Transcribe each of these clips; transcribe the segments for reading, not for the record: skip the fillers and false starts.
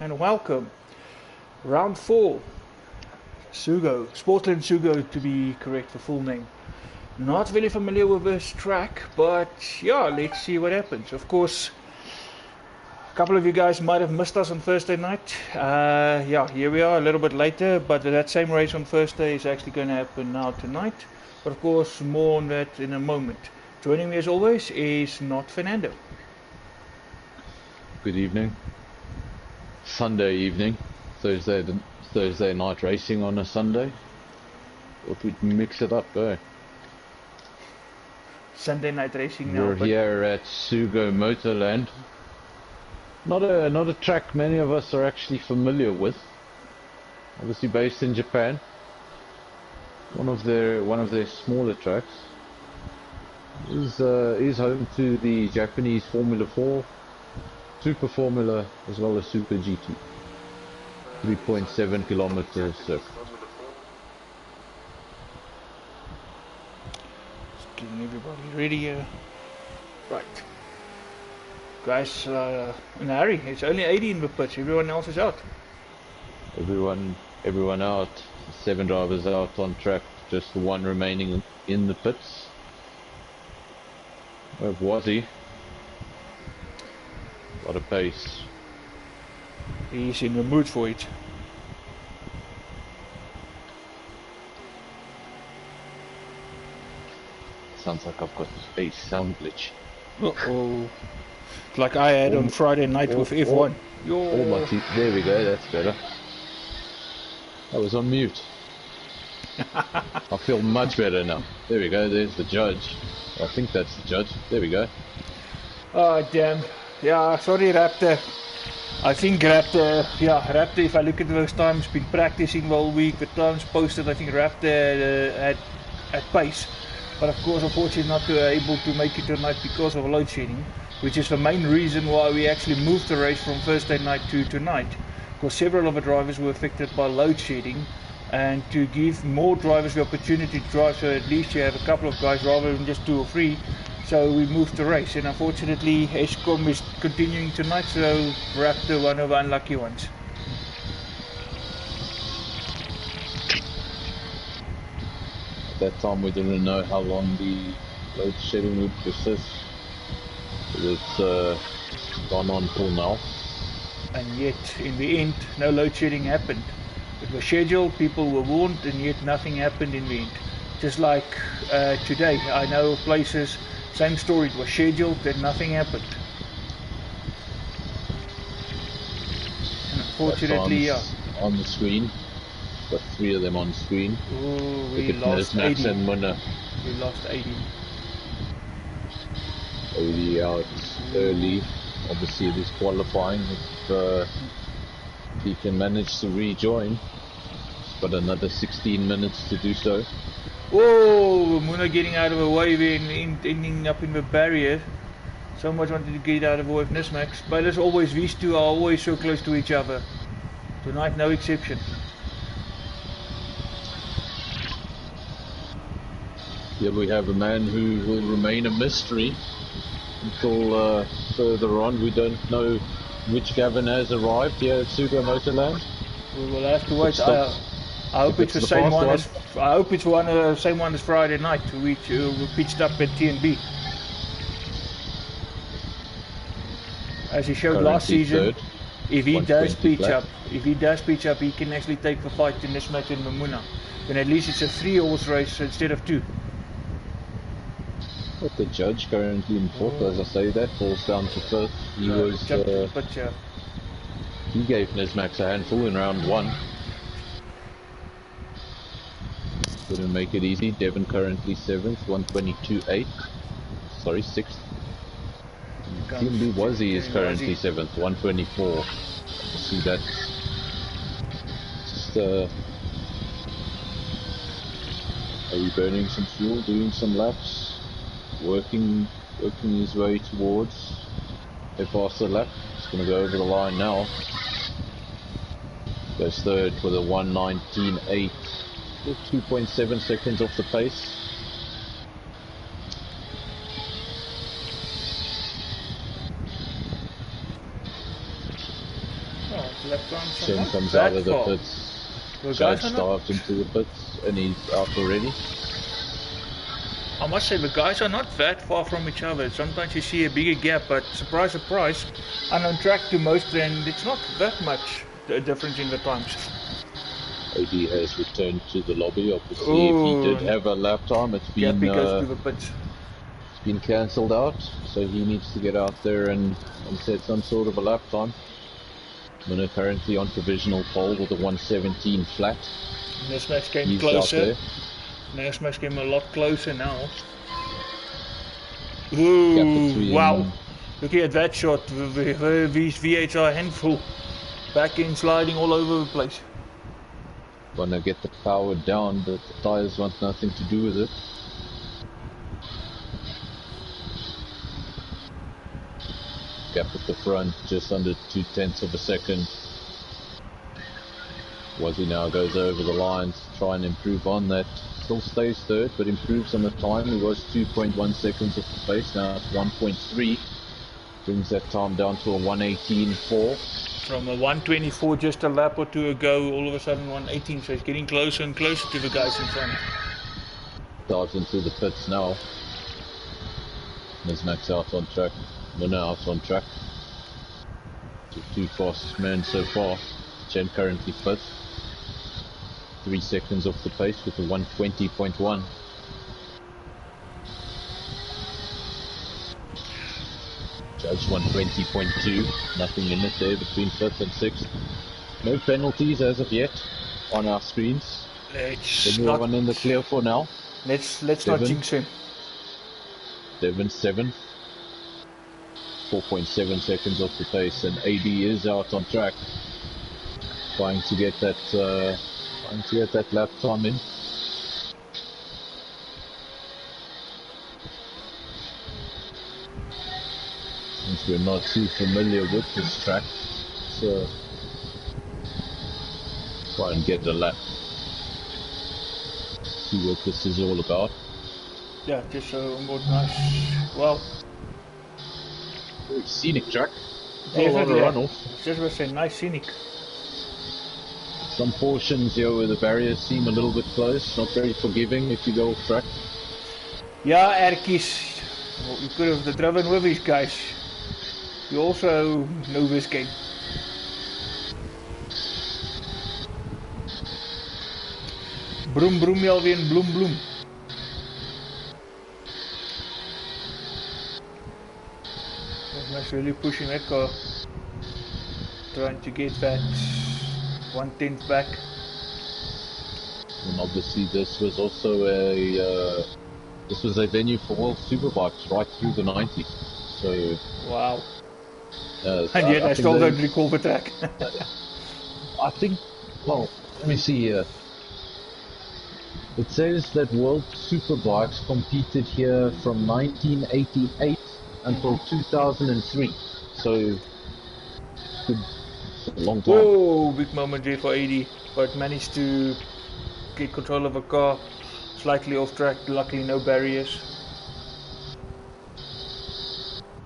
And welcome. Round 4. Sugo. Sportland Sugo to be correct, the full name. Not very familiar with this track, but yeah, let's see what happens. Of course, a couple of you guys might have missed us on Thursday night. Yeah, here we are a little bit later, but that same race on Thursday is actually going to happen now tonight. But of course, more on that in a moment. Joining me as always is not Fernando. Good evening. Sunday evening, Thursday night racing on a Sunday. Thought we'd mix it up, eh? Sunday night racing now. We're here at Sugo Motorland. Not a track many of us are actually familiar with. Obviously based in Japan. One of their smaller tracks. Is home to the Japanese Formula 4. Super Formula as well as Super GT. 3.7 kilometers circuit. Just getting everybody ready here. Right. Guys, in a hurry. It's only 80 in the pitch. Everyone else is out. Everyone out. 7 drivers out on track. Just the one remaining in the pits. We have Wazzy. A lot of pace. He's in the mood for it. Sounds like I've got a sound glitch. Uh-oh. Like I had on Friday night with F1. There we go, that's better. I was on mute. I feel much better now. There we go, there's the judge. I think that's the judge. There we go. Oh, damn. Yeah, sorry Raptor. I think Raptor, if I look at those times, been practicing the whole week, the times posted, I think Raptor at pace. But of course, unfortunately not able to make it tonight because of load shedding, which is the main reason why we actually moved the race from Thursday night to tonight. Because several of the drivers were affected by load shedding, and to give more drivers the opportunity to drive, so at least you have a couple of guys rather than just 2 or 3. So we moved the race, and unfortunately Eskom is continuing tonight, so Raptor one of the unlucky ones. At that time we didn't know how long the load shedding would persist. It's gone on till now. And yet in the end no load shedding happened. It was scheduled, people were warned, and yet nothing happened in the end. Just like today, I know of places, same story, it was scheduled and nothing happened. And unfortunately, yeah. On the screen, got 3 of them on screen. Oh, we lost 80. And Munna. We lost 80. 80 out early. Obviously it is qualifying if he can manage to rejoin. He's got another 16 minutes to do so. Whoa, Muna getting out of the way there and ending up in the barrier. So much wanted to get out of the way of Nismax. But as always, these two are always so close to each other. Tonight, no exception. Here we have a man who will remain a mystery until further on. We don't know which Gavin has arrived here at Sugo Motorland. We will have to wait. I hope it's the same one. I hope it's the same one as Friday night, which we pitched up at TNB. As he showed last season, if he does pitch up, he can actually take the fight in this match in Mamuna. Then at least it's a 3-horse race instead of 2. But the judge currently in 4th, as I say, that falls down to 3rd. He gave Nismax a handful in round 1. Couldn't make it easy. Devon currently 7th, 122.8. Sorry, 6th. TMB Wazzy is currently 7th, 124. See that? Just are you burning some fuel, doing some laps, working his way towards a faster lap. He's gonna go over the line now. Goes 3rd with a 119.8. 2.7 seconds off the pace. times are Chen not comes that out of the far. pits. The Judge guys are not, dives into the pits and he's out already. I must say, the guys are not that far from each other. Sometimes you see a bigger gap, but surprise, surprise, and on track to most, and it's not that much a difference in the times. Attie has returned to the lobby. Obviously, if he Ooh, did have a lap time, it's Gappy goes to the pits. been cancelled out. So he needs to get out there and set some sort of a lap time. Winner currently on provisional pole with a 117 flat. This match came He's closer. out there. Next match came a lot closer now. Gap Ooh, between- wow. Looking at that shot, these V8s are a handful. Back end sliding all over the place. Gonna get the power down, but the tyres want nothing to do with it. Gap at the front, just under 0.2 of a second. Wazzy now goes over the line to try and improve on that. Still stays third, but improves on the time. He was 2.1 seconds off the pace, now it's 1.3. Brings that time down to a 118.4. From a 124 just a lap or two ago, all of a sudden 118, so he's getting closer and closer to the guys in front. Dives into the pits now. There's Max out on track. Winner out on track. The two fastest men so far. Chen currently fifth. 3 seconds off the pace with a 120.1. Judge 120.2. Nothing in it there between 5th and 6th. No penalties as of yet on our screens. Everyone in the clear for now. Let's not jinx him. Devon 7th. 4.7 seconds off the pace, and Attie is out on track. Trying to get that lap time in. Since we're not too familiar with this track, so try and get a lap. See what this is all about. Yeah, just a more nice. Well, very scenic track. definitely. A lot of runoff. Just was a nice scenic. Some portions here where the barriers seem a little bit close, not very forgiving if you go off track. Yeah, Erkies, well, you could have driven with these guys. You also know this game. Broom broom Jelvin, bloem bloem. That's really pushing that car. Trying to get that 1/10 back. And obviously this was also a venue for World Superbikes right through the 90s. So wow. And yet I still don't recall the track. I think, well, let me see here. It says that World Superbikes competed here from 1988 until 2003. So it's a long time. Whoa, big moment there for Attie, but managed to get control of a car, slightly off track, luckily no barriers.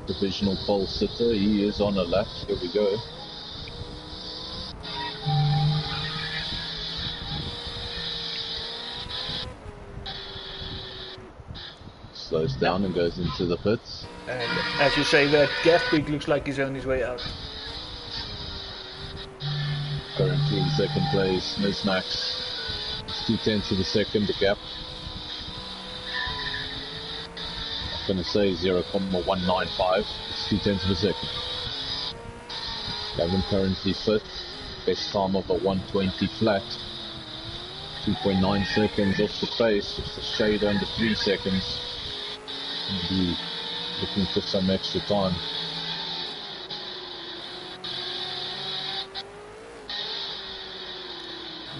Divisional pole sitter, he is on a lap, here we go. Slows down and goes into the pits. And as you say, that gas peak looks like he's on his way out. Currently in second place, Ms. Max. 0.2 of a second, the gap. I'm going to say 0.195, it's 0.2 of a second. Gavin currently fifth, best time of a 120 flat. 2.9 seconds off the pace, just a shade under 3 seconds. Maybe looking for some extra time.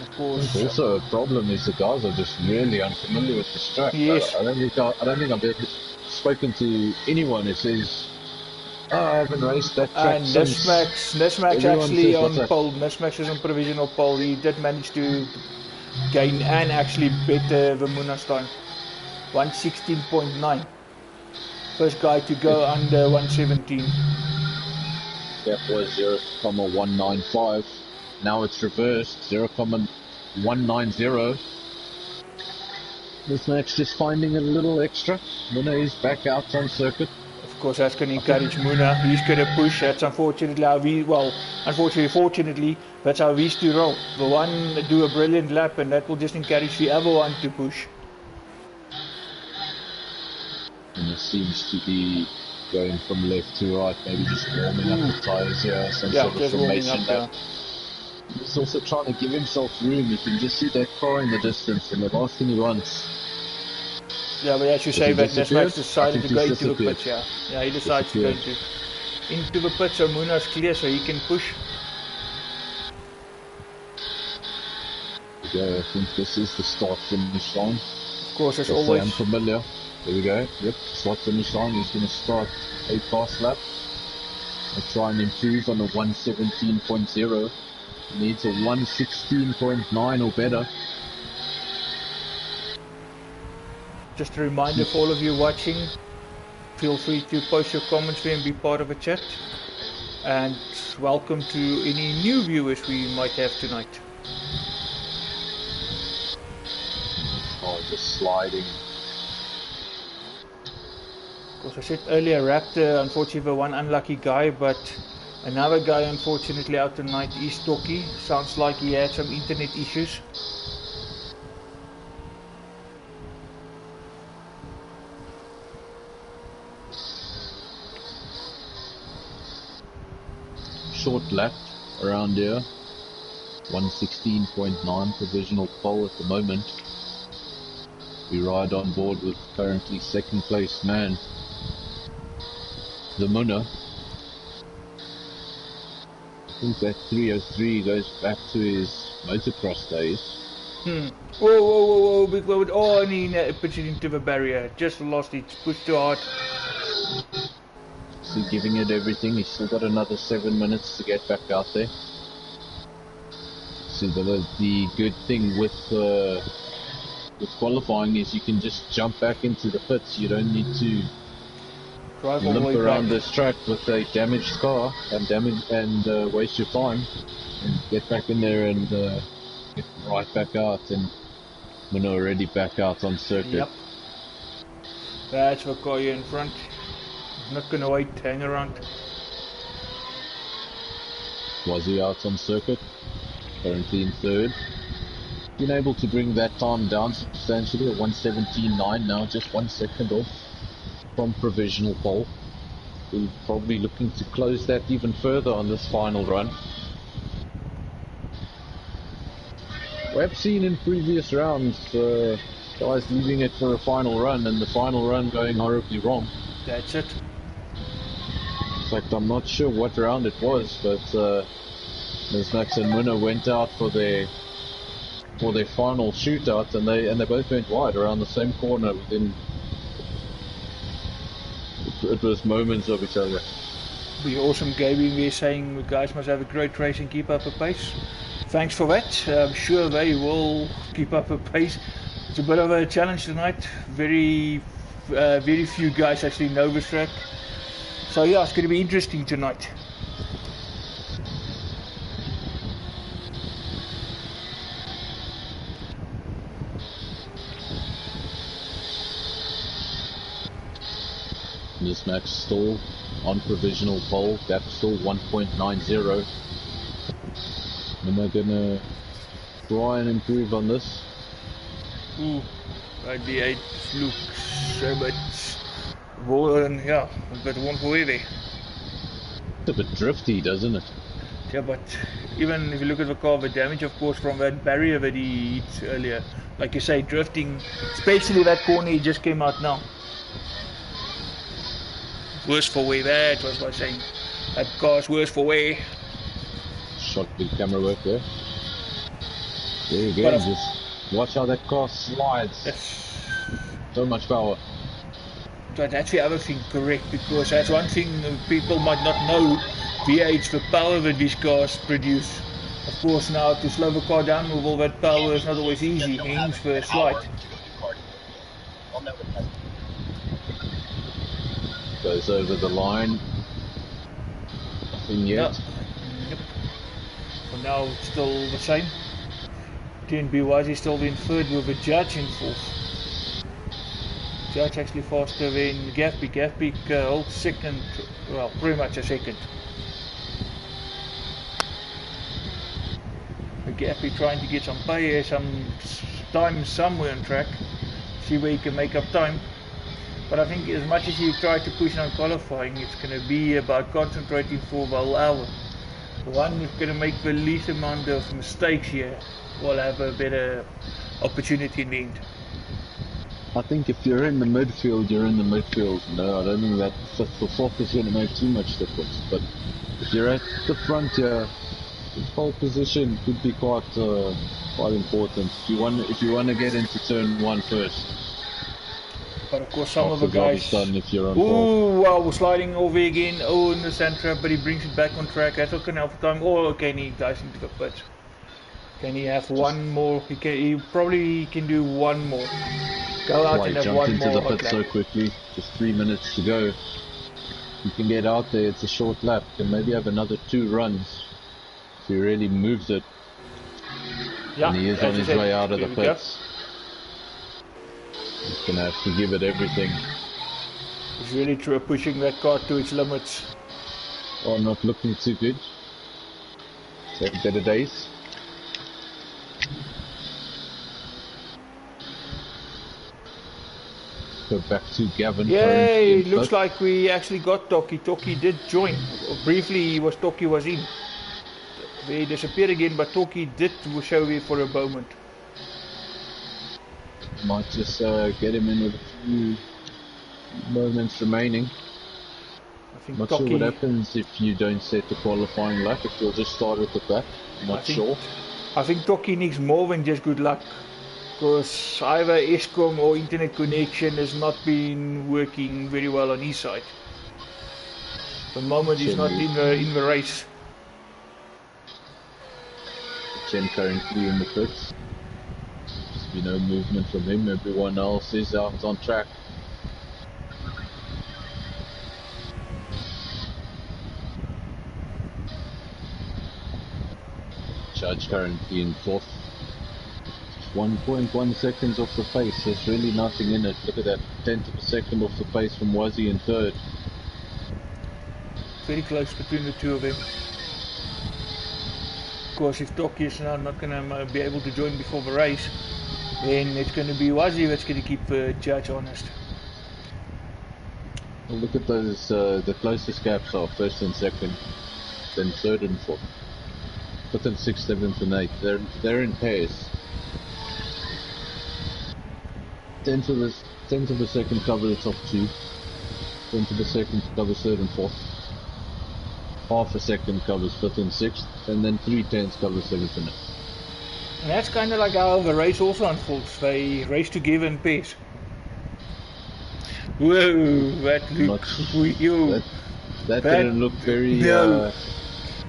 Of course. Also, a problem is the guys are just really unfamiliar with this track. Yes. I don't think I've ever spoken to anyone who says, "Oh, I haven't raced that track And since." Nismax Everyone actually says, on "What's that?" pole. Nismax is on provisional pole. He did manage to gain and actually beat Vermuna's time. 116.9. First guy to go under 117. Gap was 0.195. Now it's reversed, 0,190. This match just finding a little extra. Muna is back out on circuit. Of course, that's going to encourage Muna. He's going to push. That's unfortunately how fortunately, that's how we used to roll. The one do a brilliant lap, and that will just encourage the other one to push. And it seems to be going from left to right, maybe just warming up the tyres here, some sort of formation lap. He's also trying to give himself room. You can just see that car in the distance, and the last thing he wants. Yeah, but as you say, that Max decided to go into the pits. Yeah, he decides to go into the pits, so Muna's clear, so he can push. Yeah, I think this is the start-finish line. Of course, as always. Unfamiliar. There we go. Yep, start-finish line. He's going to start a fast lap. I'll try and improve on a 117.0. Needs a 116.9 or better. Just a reminder for all of you watching, feel free to post your comments there and be part of a chat. And welcome to any new viewers we might have tonight. Oh, just sliding. Of course, I said earlier, Raptor, unfortunately, the one unlucky guy, but another guy, unfortunately, out tonight is Toki. Sounds like he had some internet issues. Short lap around here. 116.9 provisional pole at the moment. We ride on board with currently second place man, the Muna. I think that 303 goes back to his motocross days. Whoa, big load. Oh, and he puts it into the barrier. Just lost it. Pushed too hard. So giving it everything. He's still got another 7 minutes to get back out there. So the good thing with qualifying is you can just jump back into the pits. You don't need to limp around this track with a damaged car and waste your time, and get back in there and get right back out. And we're already back out on circuit. Yep. That's the car here in front. Not gonna wait, hang around. Was he out on circuit? Currently in third. Been able to bring that time down substantially, at 117.9 now, just 1 second off from provisional pole. We're probably looking to close that even further on this final run. We have seen in previous rounds guys leaving it for a final run, and the final run going horribly wrong. That's it. In fact, I'm not sure what round it was, but as Max and Muna went out for their final shootout, and they both went wide around the same corner within. It was moments of each other. Be awesome gaming. We're saying the guys must have a great race and keep up a pace. Thanks for that. I'm sure they will keep up a pace. It's a bit of a challenge tonight. Very few guys actually know this track. So yeah, it's going to be interesting tonight. This match still on provisional pole, gap still 1.90. Am I gonna try and improve on this? Ooh, the 8 looks so much more, and yeah, a bit one for wavy. It's a bit drifty, doesn't it? Yeah, but even if you look at the car, the damage, of course, from that barrier that he hit earlier, like you say, drifting, especially that corner he just came out now. Worse for way, that was what I was saying. That car's worse for way. Shot with camera work there. There you go, just watch how that car slides. Yes. So much power. So that's the other thing, correct, because that's one thing people might not know. V8's the power that these cars produce. Of course, now to slow the car down with all that power is not always easy, hence the slide. Goes over the line. Nothing yet. Yep. now it's still the same. TNB Wazi still in third with a Judge in fourth. Judge actually faster than Gaffbeek. Gaffbeek holds second, well, pretty much a second. Gaffbeek trying to get some time somewhere on track, see where he can make up time. But I think as much as you try to push on qualifying, it's going to be about concentrating for the whole hour. The one who's going to make the least amount of mistakes here will have a better opportunity in the end. I think if you're in the midfield, you're in the midfield. No, I don't think that fifth or fourth is going to make too much difference. But if you're at the front here, pole position could be quite important. If you want to get into turn one first. But of course, some of the guys. Done if you're on ooh, wow, sliding over again. Oh, in the center, but he brings it back on track. That's not going to help the time. Oh, okay, he dives into the pit. Can he have one more? He probably can do one more. Go out and have one more. Jumped into the pit so quickly. Just 3 minutes to go. You can get out there. It's a short lap. You can maybe have another 2 runs. If he really moves it. Yeah, and he is on his way out of the pits. He's going to have to give it everything. He's really pushing that car to its limits. Oh, not looking too good. So better days. Go back to Gavin. Yay! Looks like we actually got Toki. Toki did join. Briefly, Toki was in. They disappeared again, but Toki did show me for a moment. Might just get him in with a few moments remaining. I think not Toki, sure what happens if you don't set the qualifying lap, if you'll just start at the back. Not sure. I think Toki needs more than just good luck. Because either Eskom or internet connection has not been working very well on his side. The moment he's not in the race. Chen currently in the pits. There's no movement from him. Everyone else is out on track. Judge currently in fourth. 1.1 seconds off the pace. There's really nothing in it. Look at that, 10th of a second off the pace from Wazi in third. Very close between the two of them. Of course, if Toki is now not going to be able to join before the race, then it's going to be Wazi that's going to keep Judge honest. Well, look at those, the closest gaps are first and second, then third and fourth. Fifth and sixth, seventh and eighth. They're in pairs. 10th of a second cover the top 2. 10th of a second covers third and fourth. Half a second covers fifth and sixth, and then 3/10 covers seventh and eighth. And that's kind of like how the race also unfolds. They race together in pairs. Whoa, that looked... That didn't look very... No.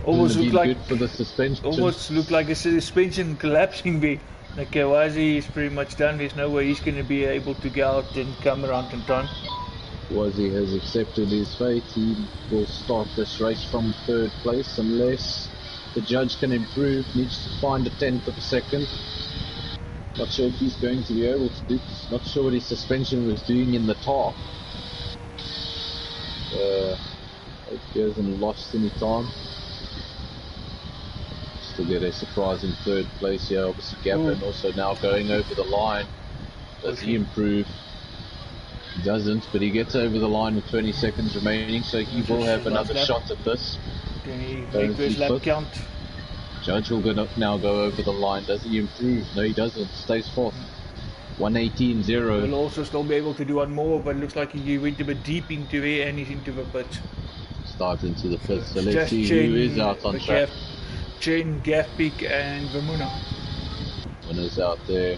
Almost looked like... good for the suspension. Almost looked like a suspension collapsing there. Like Wazi is pretty much done. There's no way he's going to be able to go out and come around in time. Wazi has accepted his fate. He will start this race from third place unless the judge can improve. Needs to find a 10th of a second. Not sure if he's going to be able to do this. Not sure what his suspension was doing in the tar. Hope he hasn't lost any time. Still get a surprising third place here. Obviously Gavin also now going over the line. Does he improve? He doesn't, but he gets over the line with 20 seconds remaining, so he will have another shot at this. Can he make this lap count? Judge will now go over the line. Does he improve? No, he doesn't. Stays fourth. 118.0. Will also still be able to do one more, but it looks like he went a bit deep into there and he's into the pit. Start into the pit, so let's see who is out on track. Chen, Gaffbeek and Vermuna. Winners out there.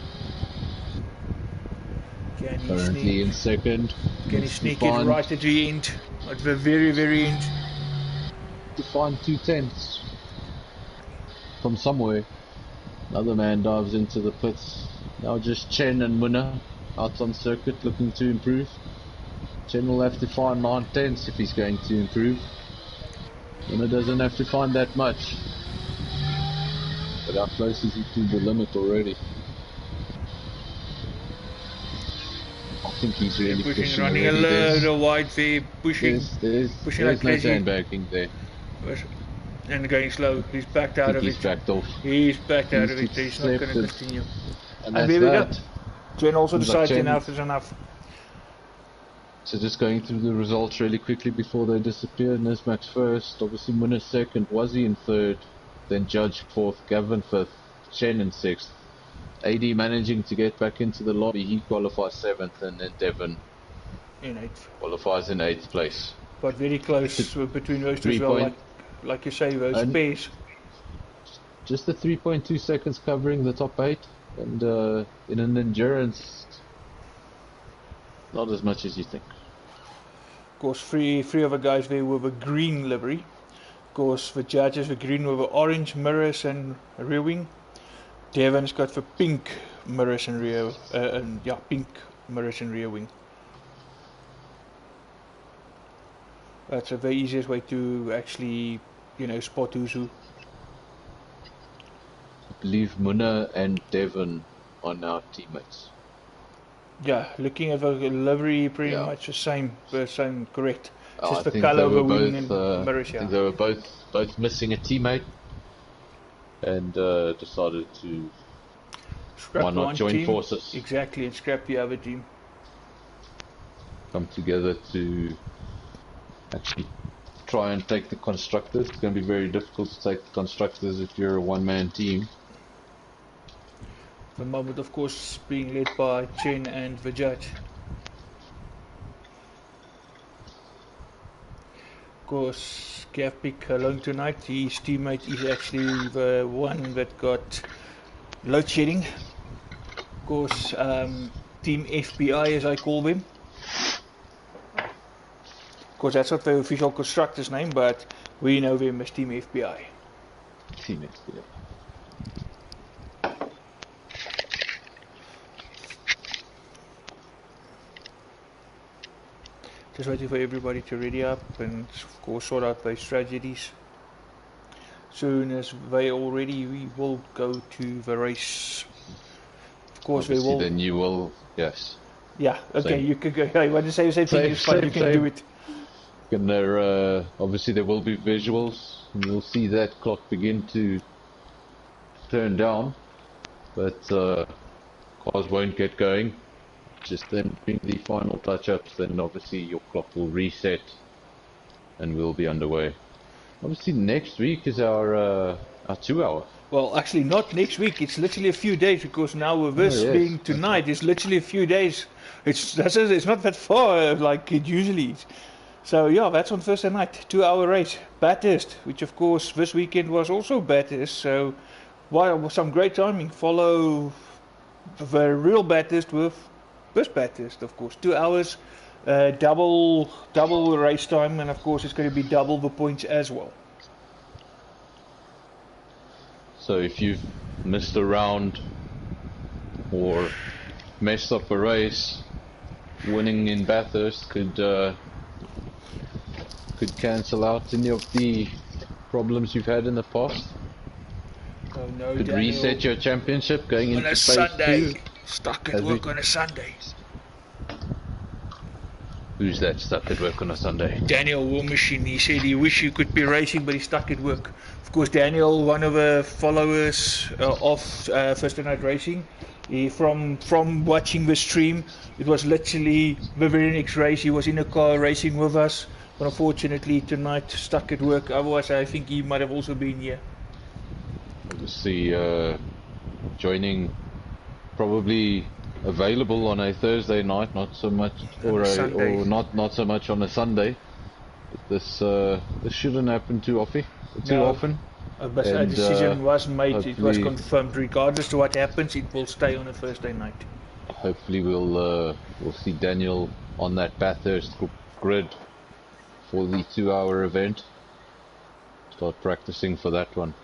Currently in second. Can he sneak it right at the end? At the very, very end. To find 2/10 from somewhere. Another man dives into the pits. Now just Chen and Winner out on circuit looking to improve. Chen will have to find 9/10 if he's going to improve. Winner doesn't have to find that much. But how close is he to the limit already? I think he's really pushing running already. a little wide there, pushing There's like no crazy. sandbagging there. And going slow. He's backed out of it. He's backed off. He's backed out of it. He's He's not going to accepted. continue. And there we go. Chen also decides enough is enough. So just going through the results really quickly before they disappear. Nismax first, obviously Munna second, Wazzy in third, then Judge fourth, Gavin fifth, Chen in sixth. Attie managing to get back into the lobby, he qualifies seventh, and then Devon in eighth. Qualifies in 8th place. But very close between those two as well, like you say, those pairs. Just the 3.2 seconds covering the top 8, and in an endurance, not as much as you think. Of course, three of the guys there with a green livery. Of course, the judges were green with the orange mirrors and rear wing. Devon's got the pink mirrors and rear, pink mirrors and rear wing. That's the easiest way to actually, spot who's who. I believe Munna and Devon are now teammates. Yeah, looking at the livery, pretty much the same, correct. Just the think colour of the both, wing and mirrors, I think they were both missing a teammate, and decided to scrap why not join team. forces. Exactly, and scrap the other team. Come together to actually try and take the constructors. It's going to be very difficult to take the constructors if you're a one-man team. The moment, of course, being led by Chen and the judge. Of course, Gav pick alone tonight. His teammate is actually the one that got load shedding. Of course, Team FBI, as I call them. Of course, that's not the official constructor's name, but we know them as Team FBI. Team FBI. Just waiting for everybody to ready up and, of course, sort out those tragedies. Soon as they all ready, we will go to the race. Of course, obviously we will. Then you will, yes. Yeah. Okay, same. you could go. I want to say the same thing. It's fine. You can do it. And there, obviously, there will be visuals, and you'll see that clock begin to turn down, but cars won't get going. Just then doing the final touch-ups, then obviously your clock will reset, and we'll be underway. Obviously, next week is our 2-hour. Well, actually, not next week. It's literally a few days, because now with this being tonight, it's literally a few days. It's not that far like it usually is. So yeah, that's on Thursday night, 2-hour race, Bathurst, which of course this weekend was also Bathurst. So, some great timing. Follow the real Bathurst with this Bathurst, of course. 2 hours, double race time, and of course it's going to be double the points as well. So if you've missed a round or messed up a race, winning in Bathurst could cancel out any of the problems you've had in the past. Oh no, could Daniel, reset your championship going into phase Sunday. 2. Stuck at work on a Sunday. Who's that stuck at work on a Sunday? Daniel War Machine. He said he wished he could be racing, but he's stuck at work. Of course, Daniel, one of the followers of Thursday Night Racing. From watching the stream, it was literally the very next race. He was in a car racing with us. But unfortunately, tonight stuck at work. Otherwise, I think he might have also been here. Obviously, joining. Probably available on a Thursday night, not so much, or not so much on a Sunday. But this shouldn't happen too often. But a decision was made. It was confirmed. Regardless of what happens, it will stay on a Thursday night. Hopefully, we'll see Daniel on that Bathurst grid for the 2-hour event. Start practicing for that one.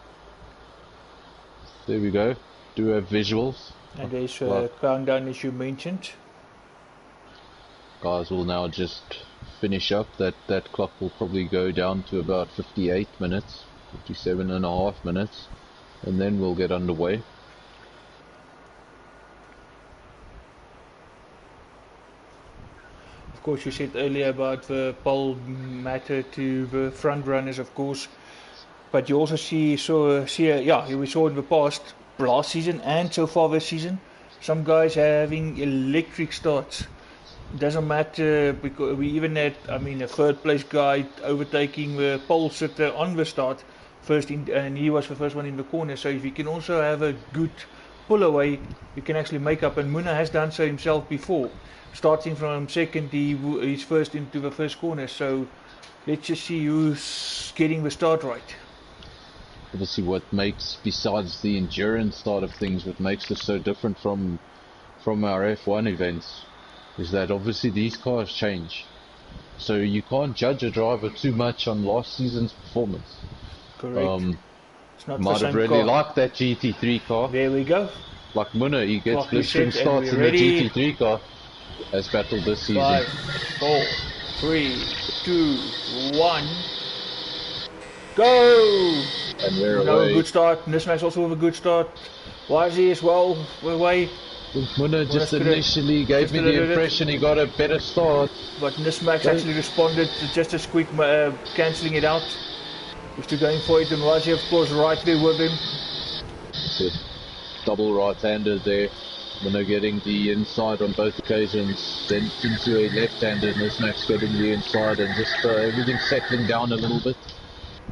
There we go. Do have visuals. And there's a countdown, as you mentioned. Guys will now just finish up. That clock will probably go down to about 58 minutes, 57.5 minutes. and then we'll get underway. Of course, you said earlier about the pole matter to the front runners, of course, but you also we saw in the past, last season and so far this season, some guys having electric starts. Doesn't matter, because we even had, a third place guy overtaking the pole sitter on the start, and he was the first one in the corner. So if you can also have a good pull away, you can actually make up, and Muna has done so himself before. Starting from second, he's first into the first corner, so let's just see who's getting the start right. Obviously what makes, besides the endurance side of things, what makes this so different from our F1 events is that obviously these cars change. So you can't judge a driver too much on last season's performance. Correct. It's not might have really liked that GT3 car. There we go. Like Muna, he gets blistering starts in the GT3 car. Has battled this season. 5, 4, 3, 2, 1. Go! And we're away. A good start. Nismax also with a good start. YZ as well away. Muna just initially gave me the impression he got a better start. But Nismax actually responded just as quick, cancelling it out. He's still going for it, and YZ of course right there with him. It's a double right-hander there. Muna getting the inside on both occasions, then into a left-hander, Nismax getting the inside, and just everything settling down a little bit.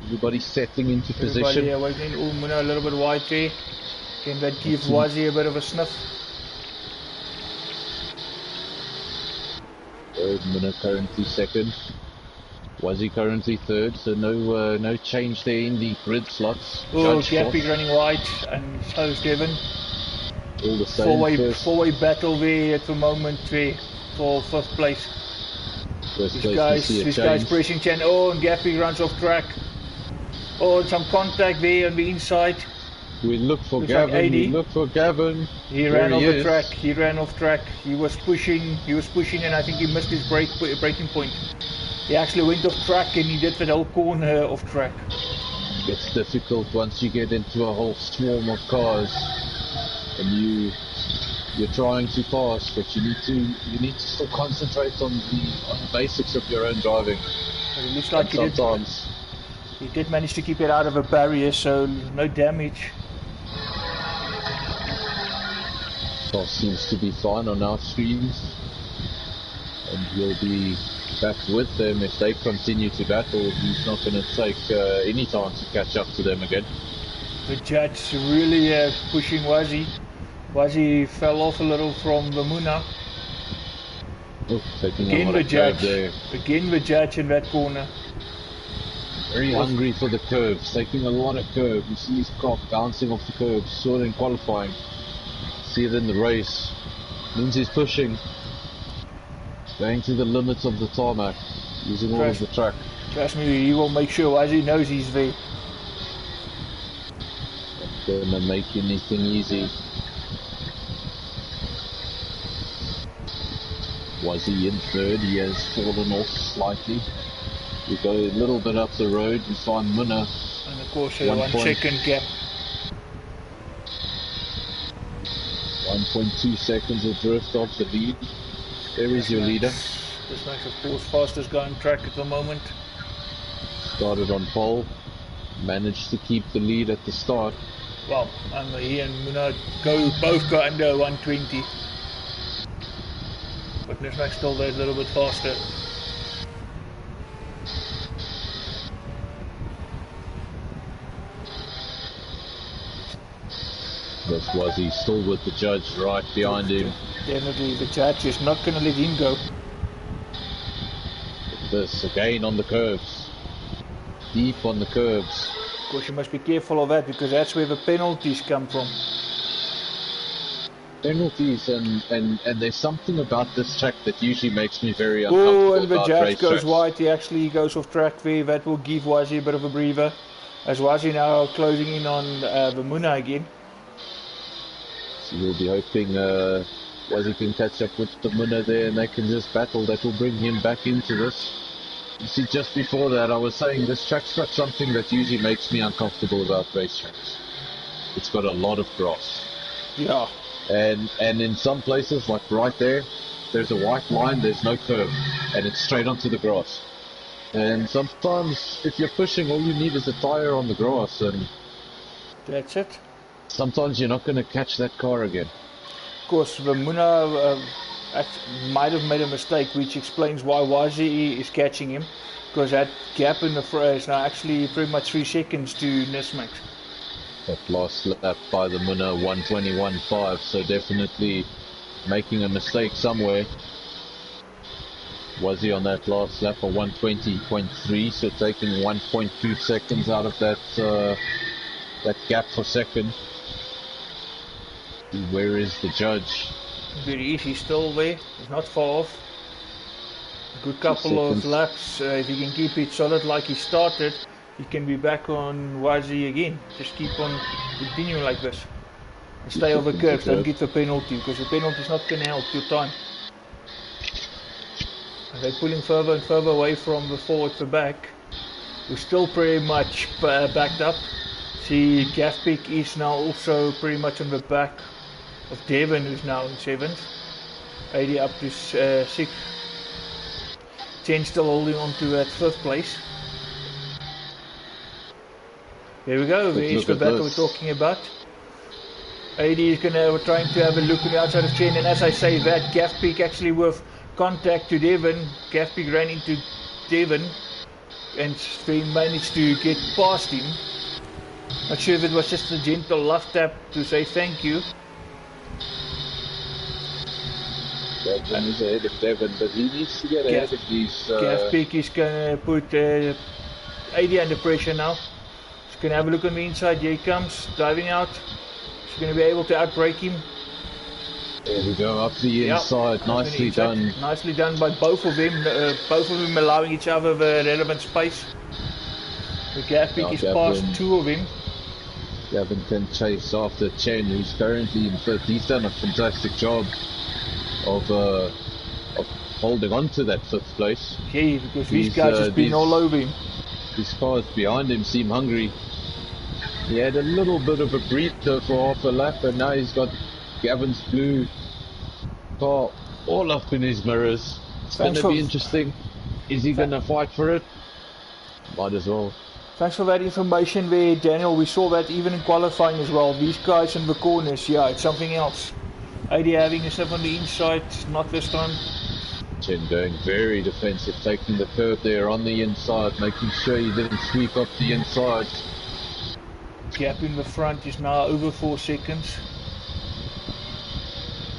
Everybody settling into position. Waiting. Muna a little bit wide there. Can that give Wazi a bit of a sniff? Third, Muna currently second. Wazi currently third, so no change there in the grid slots. Gappy running wide, and so is Devon. All the same. Four-way battle there at the moment there for fifth place. This guy's pressing 10. And Gappy runs off track. And some contact there on the inside. We look for Gavin. He ran off the track. He ran off track. He was pushing, and I think he missed his braking point. He actually went off track, and he did that whole corner off track. It's difficult once you get into a whole swarm of cars. And you're trying to pass, but you need to still concentrate on the basics of your own driving. But it looks like he did manage to keep it out of a barrier, so no damage. Car seems to be fine on our screens, and we'll be back with them if they continue to battle. He's not going to take any time to catch up to them again. The judge really pushing Wazi. Wazi fell off a little from the Muna. Again the judge in that corner. Very hungry for the curves, taking a lot of curve. You see his car bouncing off the curves, saw it in qualifying. See it in the race. Means he's pushing. Going to the limits of the tarmac, using all of the track. Trust me, he will make sure Wazi knows he's there. Not gonna make anything easy. Was he in third? He has fallen off slightly. We go a little bit up the road and find Muna. And of course, 1 second gap. 1.2 seconds of drift off the lead. There is your leader. This makes, of course, fastest going track at the moment. Started on pole. Managed to keep the lead at the start. Well, and he and Muna both go under 120. But Nismax still there a little bit faster. This was he still with the judge right behind him. Definitely, the judge is not going to let him go. This again on the curves. Deep on the curves. Of course, you must be careful of that, because that's where the penalties come from. Penalties, and there's something about this track that usually makes me very uncomfortable. And the judge goes wide. He actually goes off track there. That will give Wazi a bit of a breather, as Wazi now closing in on the Muna again. So we'll be hoping Wazi can catch up with the Muna there, and they can just battle. That will bring him back into this. You see, just before that I was saying this track's got something that usually makes me uncomfortable about racetracks. it's got a lot of grass. Yeah. And in some places, like right there, there's a white line, there's no curve, and it's straight onto the grass. And sometimes, if you're pushing, all you need is a tire on the grass, and that's it. Sometimes you're not going to catch that car again. Of course, Muna might have made a mistake, which explains why Wazi is catching him, because that gap in the front is now actually pretty much 3 seconds to Nismax. That last lap by the Muna 121.5, so definitely making a mistake somewhere. Was he on that last lap of 120.3, so taking 1.2 seconds out of that that gap for second. Where is the judge? Very easy, still there. He's not far off. A good couple of laps. If he can keep it solid like he started, he can be back on Wazi again. Just keep on continuing like this. And stay over curves, don't get the penalty, because the penalty is not going to help your time. They're pulling further and further away from the forward to back. We're still pretty much backed up. See, Gaffpick is now also pretty much on the back of Devon, who's now in 7th. Attie up to 6th. 10 still holding on to that 5th place. There we go, there's the battle we're talking about. Attie is trying to have a look on the outside of 10, and as I say that, Gaffpick actually with contact to Devon. Gaffpick ran into Devon and they managed to get past him. Not sure if it was just a gentle love tap to say thank you. Devon is ahead of Devon, but he needs to get ahead of these. Gaffpick is going to put Attie under pressure now. He's going to have a look on the inside. Here he comes, diving out. He's going to be able to outbrake him. There we go, up the inside, yep. Nicely done. Nicely done by both of them allowing each other the relevant space. The Gaffpick is past 2 of him. Gavin can chase after Chen, who's currently in 5th. He's done a fantastic job of holding on to that 5th place. Yeah, because these guys have been all over him. These cars behind him seem hungry. He had a little bit of a breather for half a lap, and now he's got Gavin's blue car all up in his mirrors. It's going to be interesting. Is he going to fight for it? Might as well. Thanks for that information there, Daniel. We saw that even in qualifying as well. These guys in the corners, yeah, it's something else. Attie having himself on the inside, not this time. Chen going very defensive, taking the curve there on the inside, making sure he didn't sweep up the inside. Gap in the front is now over 4 seconds.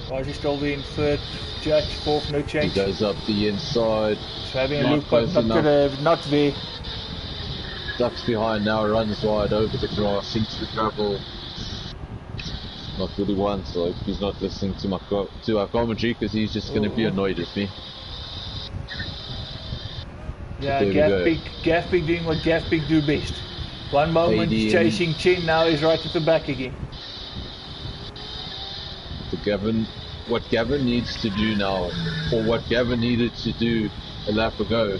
Why is he still there in 3rd? Judge, 4th, no change. He goes up the inside. So having a look, but not there. Ducks behind now, runs wide over the grass, into the gravel. Not what he wants, so he's not listening to our commentary, because he's just going to be annoyed with me. Yeah, Gaffpick doing what Gaffpick do best. One moment he's chasing Chen, now he's right at the back again. What Gavin needs to do now, or what Gavin needed to do a lap ago,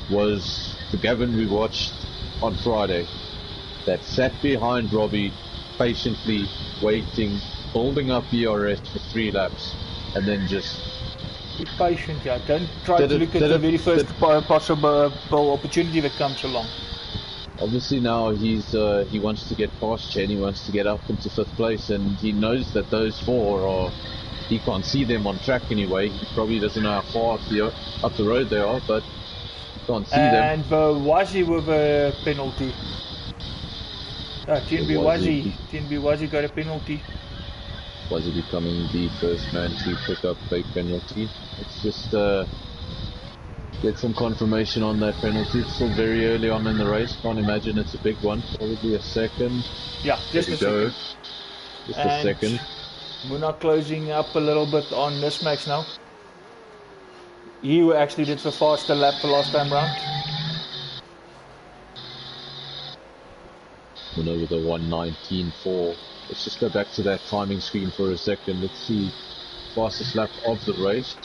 was the Gavin we watched on Friday, that sat behind Robbie, patiently waiting, building up ERS for 3 laps, and then just be patient. Yeah, don't try to look at the very first possible opportunity that comes along. Obviously now he wants to get past Chen, he wants to get up into 5th place, and he knows that those 4 he can't see them on track anyway. He probably doesn't know how far up the road they are, but can't see them. And Wazi with a penalty. TNB Wazi got a penalty. Wazi becoming the first man to pick up a penalty. Let's just get some confirmation on that penalty. It's still very early on in the race. Can't imagine it's a big one. Probably a second. Yeah, just a second. Just a second. We're not closing up a little bit on Nismax now. He actually did the faster lap the last time round. Went over the 1:19.4. Let's just go back to that timing screen for a second. Let's see. Fastest lap of the race.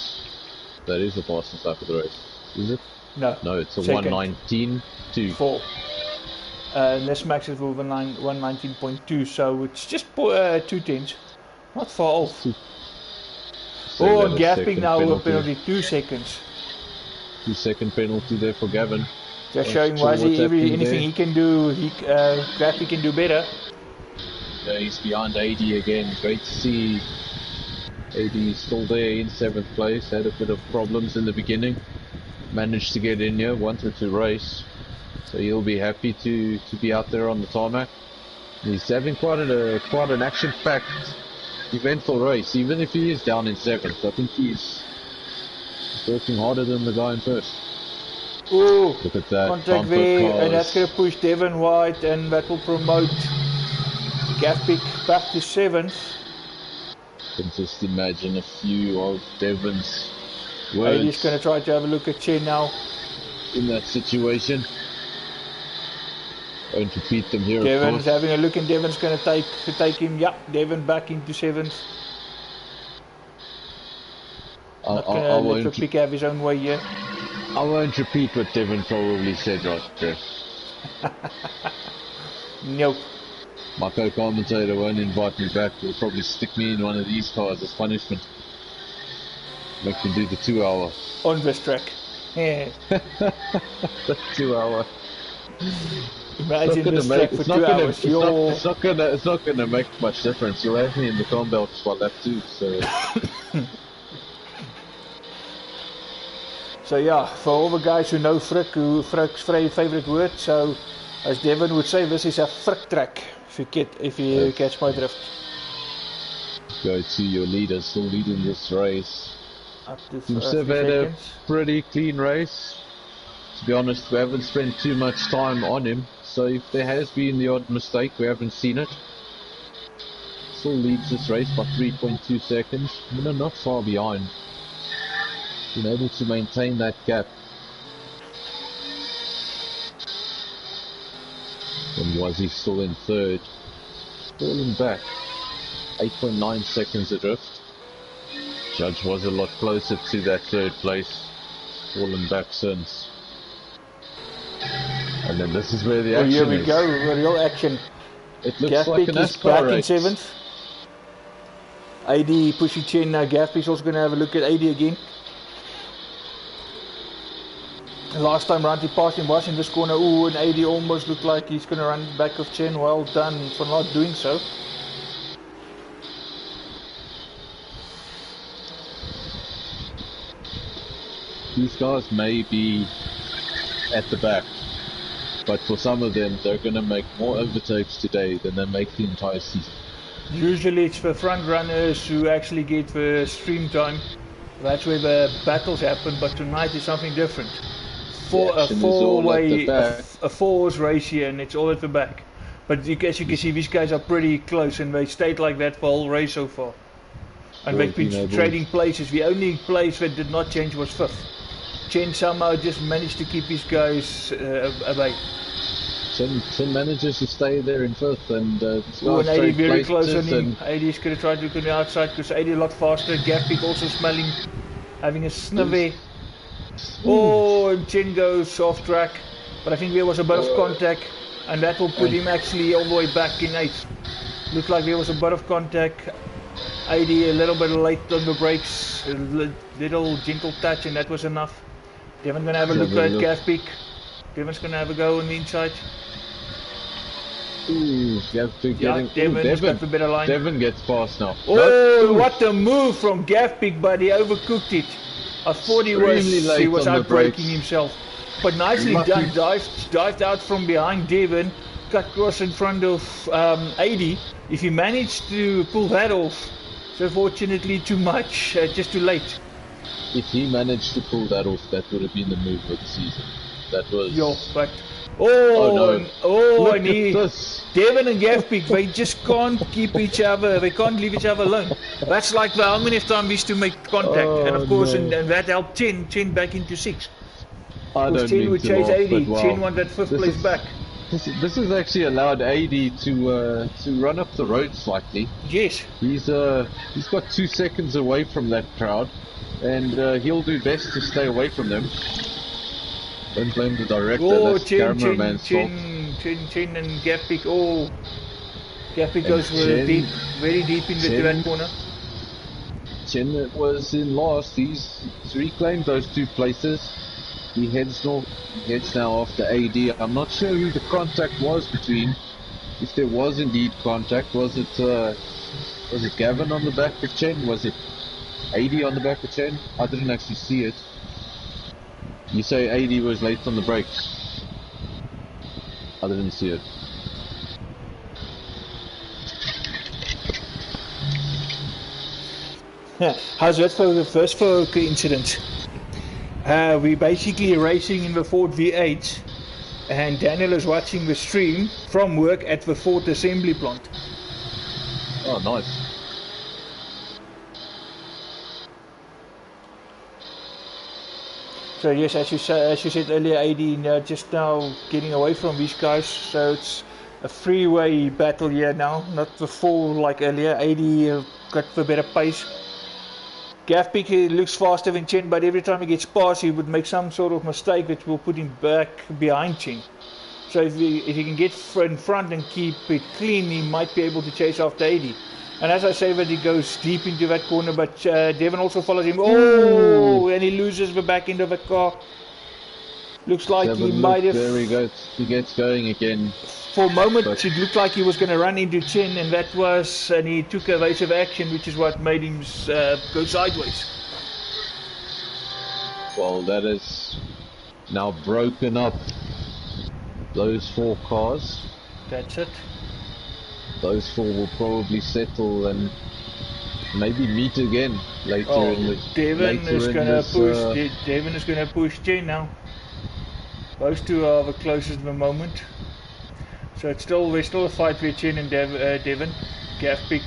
That is the fastest lap of the race. Is it? No. No, it's a 1:19.2. 4. And this maxes with 119.2, so it's just 2/10, not far off. So Oh, that a Gasping second now with a penalty. penalty, 2 seconds. 2-second penalty there for Gavin. Just Not showing sure what's happening anything there. he can do, Gasping can do better. Yeah, he's behind Attie again. Great to see Attie still there in 7th place. Had a bit of problems in the beginning. Managed to get in here, wanted to race. So he'll be happy to be out there on the tarmac. He's having quite an action-packed, eventful race. Even if he is down in 7th, I think he's working harder than the guy in 1st. Ooh, Look at that. contact bumper there, cars. and that's going to push Devon wide, and that will promote Gaspic back to 7th. Can just imagine a few of Devon's He's words going to try to have a look at Chen now. in that situation. Won't repeat them here, of Devon's course. having a look, and Devon's going to take him. Yeah, Devon back into 7th. Not going to let the pick have his own way here. I won't repeat what Devon probably said right there. Nope. My co-commentator won't invite me back. He'll probably stick me in one of these cars as punishment. Make me do the 2 hour. On this track. Yeah. The 2 hour. Imagine this track for 2 hours. It's not gonna make much difference. You'll have me in the combat for lap 2, so So yeah, for all the guys who know Frik's favourite word, so as Devon would say, this is a Frik track, if you catch my drift. go to your leader, still leading this race. Up to Seems to have had a pretty clean race. To be honest, we haven't spent too much time on him, so if there has been the odd mistake, we haven't seen it. Still leads this race by 3.2 seconds, not far behind. Been able to maintain that gap. And was he still in 3rd? Falling back, 8.9 seconds adrift. Judge was a lot closer to that 3rd place, fallen back since. And then this is where the action is. Here we go, the real action. It looks Gaspic like an is NASCAR back race. in 7th. AD pushing Chen now. Gaspic's also going to have a look at AD again. Last time round he passed him was in this corner. Ooh, and AD almost looked like he's going to run back of Chen. Well done for not doing so. These guys may be at the back, but for some of them, they're going to make more overtakes today than they make the entire season. Usually it's the front runners who actually get the stream time. That's where the battles happen, but tonight is something different. A four-horse race here, and it's all at the back. But as you can see, these guys are pretty close, and they stayed like that for the whole race so far. And they've been trading places. The only place that did not change was 5th. Chen somehow just managed to keep these guys away. Chen manages to stay there in 5th, and and AD very close on him. AD's going to try to look on the outside because AD a lot faster. Gaspic also smelling, having a sniff. Oh, and Chen goes off track, but I think there was a bit of contact, and that will put him actually all the way back in 8th. Looked like there was a bit of contact. AD a little bit late on the brakes, a little gentle touch, and that was enough. Devon's going to have a look at Gaspic. Devon's going to have a go on the inside. Gaspic Devon's got the better line. Devon gets past now. Oh, what a move from Gaspic, but he overcooked it. I thought he was out braking himself. But nicely done, dived out from behind Devon, cut across in front of AD. If he managed to pull that off, so fortunately too much, just too late. If he managed to pull that off, that would have been the move of the season. That was... and Devon and Gaspic, they just can't keep each other, they can't leave each other alone. That's like how many times we used to make contact, and of course, and that helped Chen back into 6th. Because Chen would chase AD, wow. Chen won that 5th place back. This has actually allowed AD to run up the road slightly. Yes. He's got 2 seconds away from that crowd, and he'll do best to stay away from them. Don't blame the director, that's cameraman's fault. Chen and Gapik. Oh, Gapik goes deep, very deep into that corner. Chen was in last. He's reclaimed those 2 places. He heads now after AD. I'm not sure who the contact was between. If there was indeed contact, was it Gavin on the back of Chen? Was it AD on the back of Chen? I didn't actually see it. You say AD was late on the brakes. I didn't see it. How's that for the first folk incident? We're basically racing in the Ford V8 and Daniel is watching the stream from work at the Ford assembly plant. Oh, nice. So yes, as you said earlier, AD just now getting away from these guys, so it's a freeway battle here now, not the full like earlier. AD got the better pace. Gafpik looks faster than Chen, but every time he gets past, he would make some sort of mistake which will put him back behind Chen. So if he can get in front and keep it clean, he might be able to chase after AD. And as I say, that he goes deep into that corner, but Devon also follows him. Oh, and he loses the back end of the car. Looks like Devon he might have... There he goes. He gets going again. For a moment, it looked like he was going to run into Chen, and he took evasive action, which is what made him go sideways. Well, that is now broken up those 4 cars. That's it. Those 4 will probably settle and maybe meet again later in the. Devon is going to push Chen now. Those 2 are the closest at the moment. So there's still a fight with Chen and Devon. Gafpik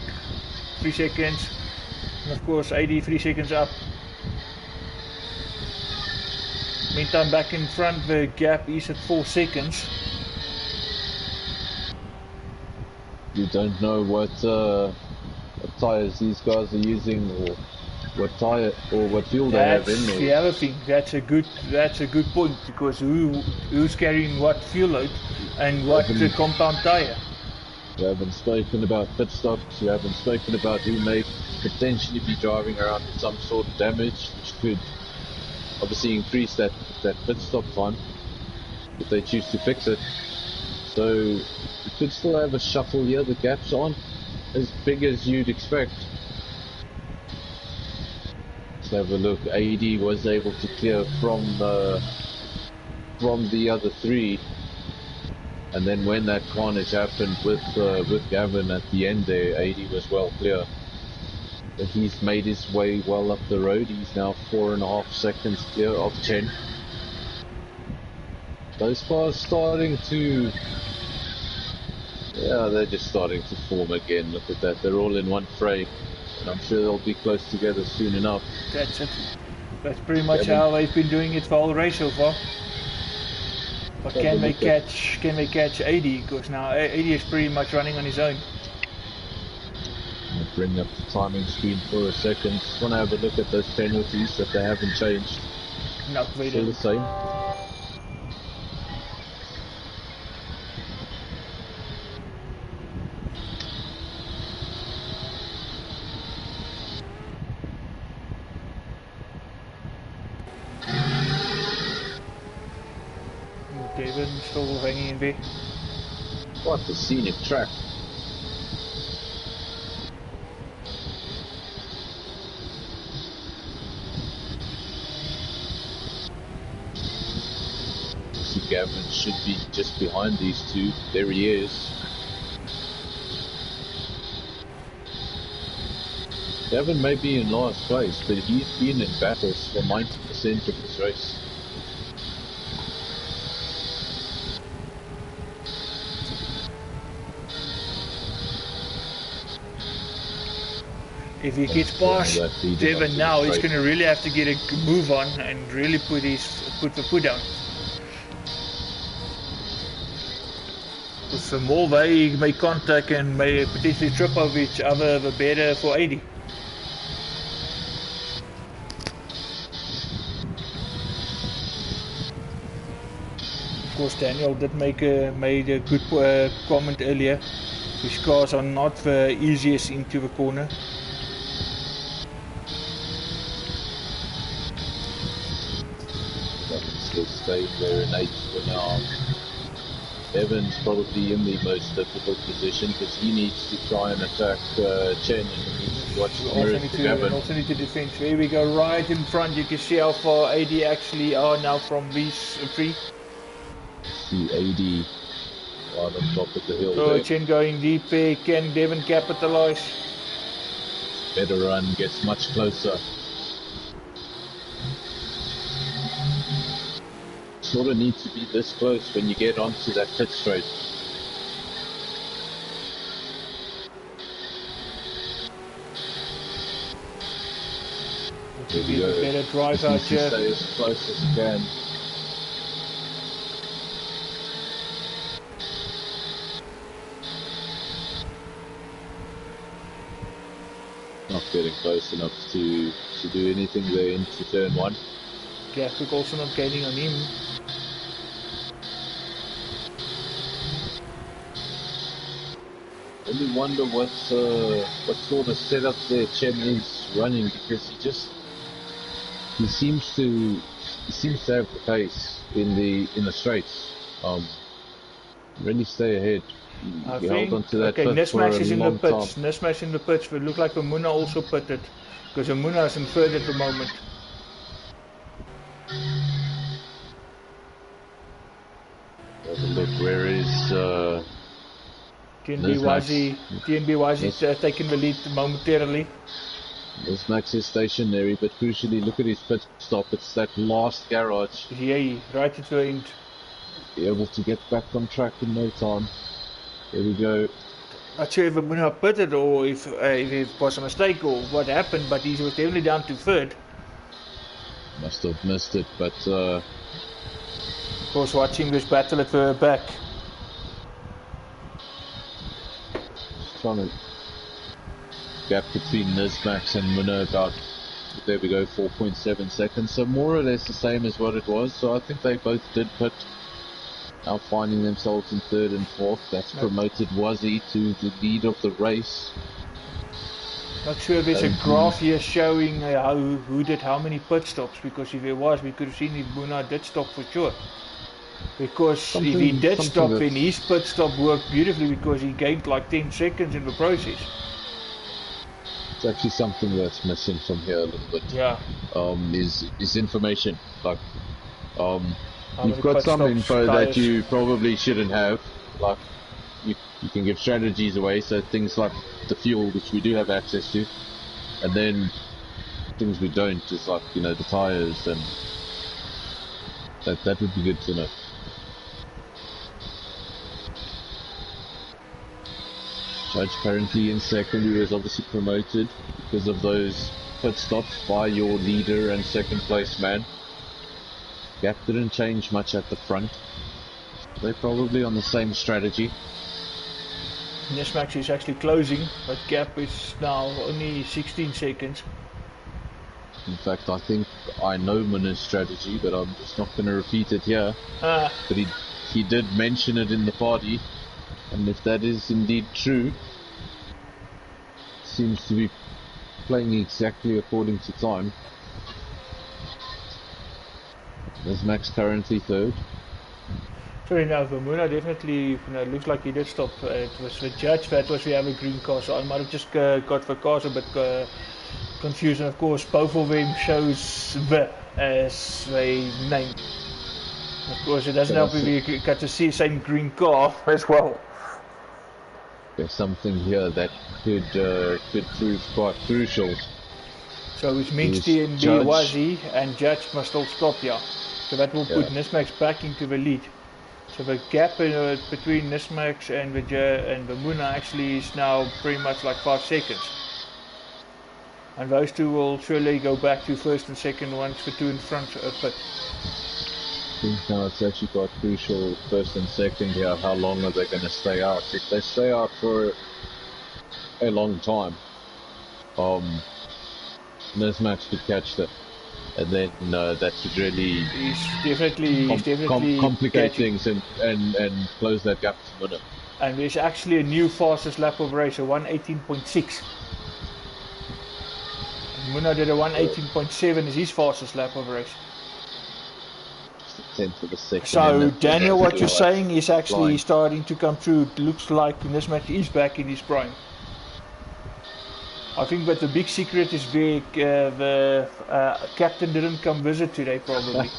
3 seconds, and of course AD 3 seconds up. Meantime, back in front, the gap is at 4 seconds. You don't know what tires these guys are using, or what tire or what fuel they have in there. The other thing. That's a good point, because who's carrying what fuel load and what compound tire. You haven't spoken about pit stops. You haven't spoken about who may potentially be driving around with some sort of damage, which could obviously increase that pit stop time if they choose to fix it. So you could still have a shuffle here. The gaps aren't as big as you'd expect. Let's have a look. AD was able to clear from the other 3, and then when that carnage happened with Gavin at the end there, AD was well clear. But he's made his way well up the road. He's now 4.5 seconds clear of Chen. Those cars starting to... Yeah, they're just starting to form again. Look at that. They're all in one fray. And I'm sure they'll be close together soon enough. That's it. That's pretty much how they've been doing it for all the race so far. But can they catch AD? Because now AD is pretty much running on his own. I'll bring up the timing screen for a second. Just want to have a look at those penalties that they haven't changed. No, they Still don't. the same. David still hanging in there. What a scenic track. Gavin should be just behind these 2. There he is. Gavin may be in last place, but he's been in battles for 90% of this race. If he gets past Devon now, he's going to really have to get a move on and really put the foot down. Because the more they make contact and may potentially trip over each other, the better for AD. Of course, Daniel did made a good comment earlier. His cars are not the easiest into the corner. Still staying there in 8th for now. Evan's probably in the most difficult position because he needs to try and attack Chen and he needs to watch the mirrors to Gavin. Also need to defend. So here we go, right in front. You can see how far Attie actually are now from these three. See Attie right on top of the hill. So Chen going deep there. Can Devon capitalize? Better run, gets much closer. Sort of need to be this close when you get onto that pit straight. There we go. Better drive out here. Stay as close as you can. Not getting close enough to do anything there into turn 1. Dirk also not gaining on him. I really wonder what sort of setup there Chen is running, because he seems to have the pace in the straights. Really stay ahead. He held on to that pit for a long time. Nismax in the pits. It look like Amuna also pitted, because Amuna is in third at the moment. Have a look, where is TNB taking the lead momentarily. Nismax is stationary, but crucially, look at his pit stop. It's that last garage. Yeah, right at the end. Be able to get back on track in no time. There we go. Not sure if Amuna pitted or if it was a mistake or what happened, but he was definitely down to third. Must have missed it, but of course, watching this battle at the back. Trying to gap between Nismax and Muna about, there we go, 4.7 seconds. So more or less the same as what it was. So I think they both did pit. Now finding themselves in third and fourth. That's promoted Wazzy to the lead of the race. Not sure if there's a graph here showing who did how many pit stops, because if there was, we could have seen if Muna did stop for sure. Because if he did stop, then his pit stop worked beautifully, because he gained like 10 seconds in the process. It's actually something that's missing from here a little bit. Yeah. Is information. Like, you've got some info that you probably shouldn't have. Like, you can give strategies away, so things like the fuel, which we do have access to, and then things we don't, is like, you know, the tires, and that would be good to know. Judge currently in second, who is obviously promoted because of those pit stops by your leader and second place man. Gap didn't change much at the front. They're probably on the same strategy. Nismax is actually closing, but gap is now only 16 seconds. In fact, I think I know Muna's strategy, but I'm just not going to repeat it here. But he did mention it in the party, and if that is indeed true, seems to be playing exactly according to time. Nismax currently third. Sorry, now Muna definitely looks like he did stop. It was the judge that was the other green car, so I might have just got the cars a bit confused. And of course, both of them shows the as a name. Of course, it doesn't help if you got to see the same green car as well. There's something here that could prove quite crucial. So which means TNB, Wazzy and Judge must all stop here. So that will put Nismax back into the lead. So the gap between Nismax and the Muna actually is now pretty much like 5 seconds. And those two will surely go back to first and second once the two in front pit. I think now it's actually quite crucial, first and second here, how long are they going to stay out? If they stay out for a long time, Nismax could catch them. and then that would really he's definitely complicate catching. things and close that gap to Munna. And there's actually a new fastest lap of race, a 118.6. Munna did a 118.7 as his fastest lap of race. Tenth of a second. So Daniel, what you're saying is actually flying. starting to come true. It looks like Nismac is back in his prime. I think that the big secret is the captain didn't come visit today, probably.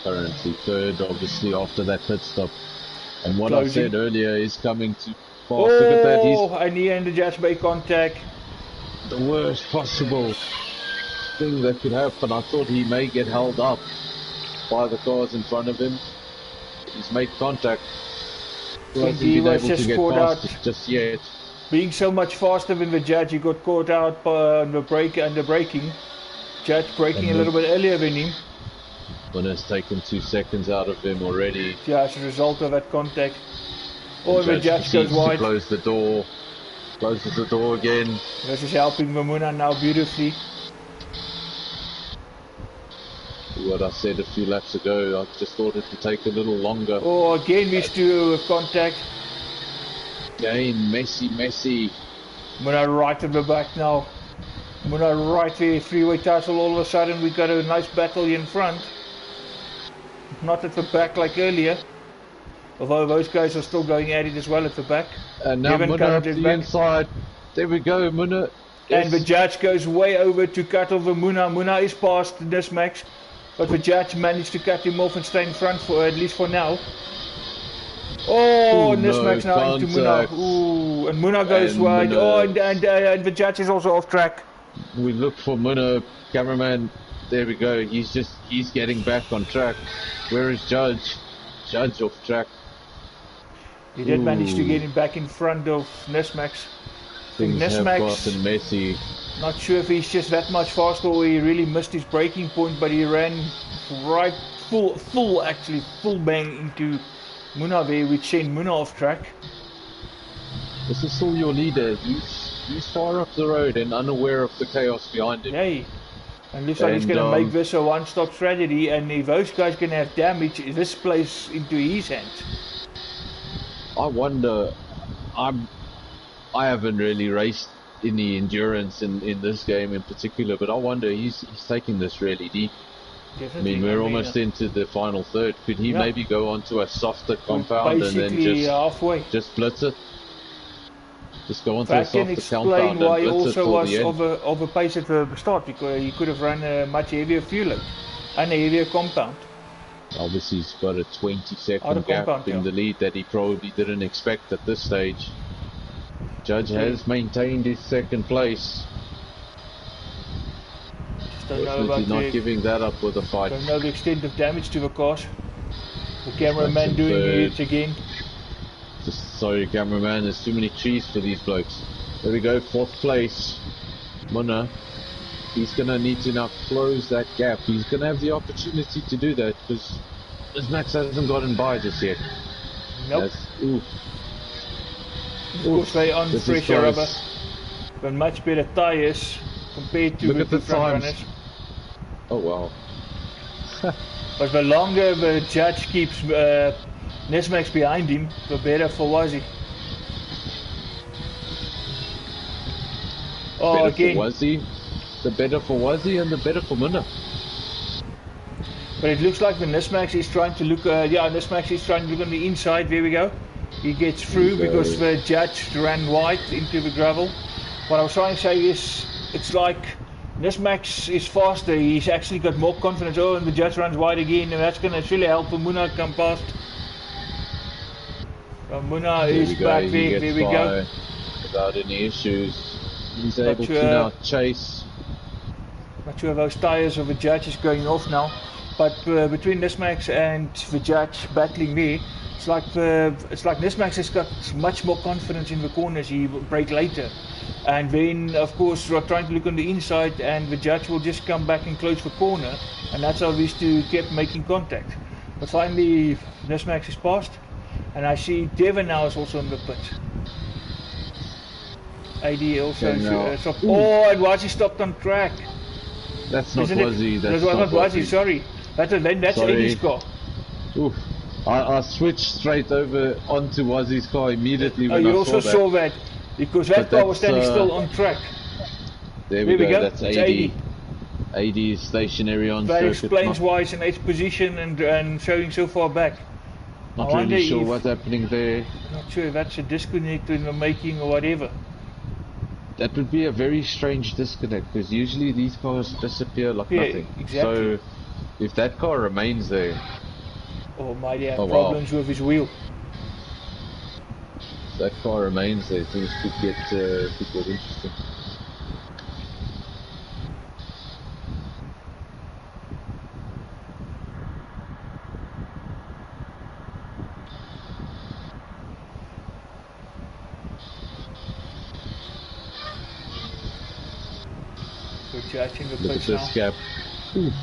Currently third, obviously after that pit stop. And what Closing. I said earlier is coming too fast. Look at that, he's and he and the judge made contact. the worst possible thing that could happen. I thought he may get held up by the cars in front of him. He's made contact. He hasn't he been was able just to get caught past out. it just yet. Being so much faster than the judge, he got caught out on the braking. Judge braking a little bit earlier than him. Munna's taken 2 seconds out of him already. Yeah, as a result of that contact. Or the judge goes proceeds to wide. close the door. Closes the door again. This is helping Munna now beautifully. What I said a few laps ago, I just thought it would take a little longer. Oh, again these two with contact. Again, messy. Munna right at the back now. Munna right there, freeway tussle. All of a sudden we got a nice battle in front. Not at the back like earlier. Although those guys are still going at it as well at the back. And now Munna up to the inside. There we go, Munna. Yes. And the judge goes way over to cut over Munna. Munna is past Nismac, but the judge managed to cut him off and stay in front for at least for now. Oh, Nismac now into Munna. Ooh, and Munna goes wide. Oh, and the judge is also off track. We look for Munna, cameraman. There we go. He's getting back on track. Where is Judge? Judge off track. He did manage to get him back in front of Nismac. Things have gotten messy. Not sure if he's just that much faster or he really missed his braking point, but he ran right full bang into Munna there, which sent Munna off track. This is still your leader. He's far up the road and unaware of the chaos behind him. Hey, and looks like he's going to make this a one-stop strategy, and if those guys can have damage, this plays into his hands. I wonder, I haven't really raced any endurance in this game in particular, but I wonder he's taking this really deep. Definitely. I mean, we're almost into the final third. Could he maybe go onto a softer compound and then just halfway. Just blitz it? Just go onto a softer compound and blitz it That can explain why he also was the over pace at the start, because he could have run a much heavier fuel load and a heavier compound. Obviously he's got a 20-second gap in the lead that he probably didn't expect at this stage. Judge has maintained his second place. Definitely not giving that up with a fight. Don't know the extent of damage to the cars. The cameraman doing it again. Just sorry, cameraman, there's too many trees for these blokes. There we go, 4th place. Munna. He's going to need to now close that gap. He's going to have the opportunity to do that because Max hasn't gotten by just yet. Nope. Ooh. Of course, they on pressure rubber, but much better tyres compared to the front runners. Oh wow. But the longer the judge keeps Nismac behind him, the better for Wazzy. Oh, again. For Wazzy, the better for Wazzy and the better for Munna. But it looks like the Nismac is trying to look. Nismac is trying to look on the inside. There we go. He gets through because the judge ran wide into the gravel. What I was trying to say is, it's like Nismac is faster. He's actually got more confidence. Oh, and the judge runs wide again, and that's going to really help Munna come past. So Munna is back there. There we go. Without any issues, he's able to now chase. Not sure those tyres of the judge is going off now, but between Nismac and the judge battling there. It's like Nismac has got much more confidence in the corners. He will brake later, and then of course we're trying to look on the inside, and the judge will just come back and close the corner, and that's how these two kept making contact. But finally Nismac is passed, and I see Devon now is also in the pit. Adie also Okay, now- stopped. Oh, and Wazzy stopped on track. That's not Isn't it? Wazzy. That That's was not Wazzy, Wazzy. sorry. That's Sorry. Adie's car. Oof. I switched straight over onto Wazzy's car immediately Oh, when you I also saw that. saw that. Because that But car was that's, standing still on track. There we go. That's It's AD. AD is stationary on That circuit. explains why it's in 8th position and showing so far back. Not I wonder really sure if- what's happening there. Not sure if that's a disconnect in the making or whatever. That would be a very strange disconnect because usually these cars disappear like Yeah, nothing. exactly. So if that car remains there, Or might he have Oh, wow. problems with his wheel. if that car remains there, things could get interesting. We're judging the Look at pitch now. this gap.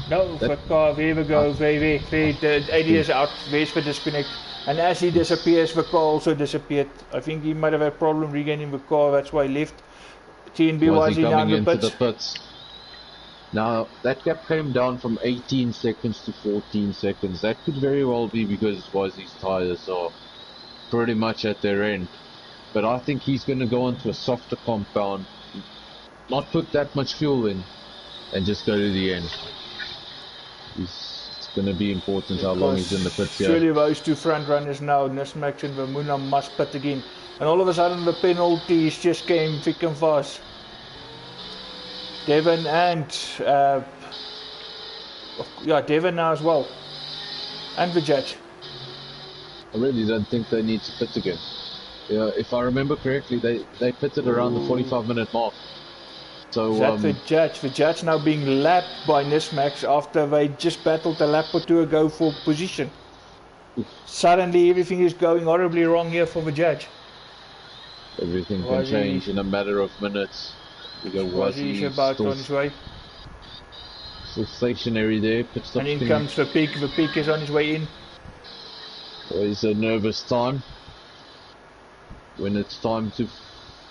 No, That- for car, there we go, very, the AD is out, there's the disconnect. And as he disappears, the car also disappeared. I think he might have had a problem regaining the car, that's why he left. TNB Was was he he down coming the into pits. the pits? Now that gap came down from 18 seconds to 14 seconds. That could very well be because Wazzy's tyres are pretty much at their end. But I think he's going to go onto a softer compound, not put that much fuel in, and just go to the end. It's going to be important how long he's in the pits here. Surely those two front runners now, Nismax and Vermuna, must pit again. And all of a sudden the penalties just came thick and fast. Devon and Devon now as well, and the judge. I really don't think they need to pit again. Yeah, if I remember correctly, they pitted around the 45-minute mark. So Is that the judge? The judge now being lapped by Nismax after they just battled a lap or two ago for position. Suddenly everything is going horribly wrong here for the judge. everything can Wazzy- change in a matter of minutes. We go Wazzy is Wazzy about on his way. still stationary there. Pit stop And in thing. comes the peak. The peak is on his way in. Always a nervous time when it's time to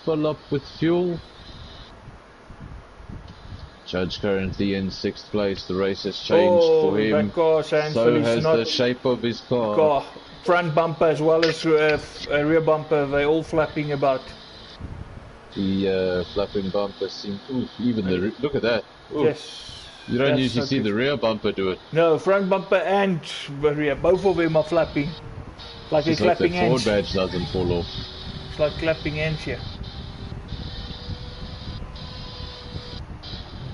fill up with fuel. Judge currently in 6th place. The race has changed for him. That car, So thankfully, has is not the shape of his car. car. Front bumper as well as rear bumper. They're all flapping about. The flapping bumper seems. Ooh, even the look at that. Ooh, Yes. you don't that's usually not see good. the rear bumper do it. No, front bumper and the rear. Both of them are flapping. Like they're Just like clapping that forward hands. badge doesn't fall off. It's like clapping hands here.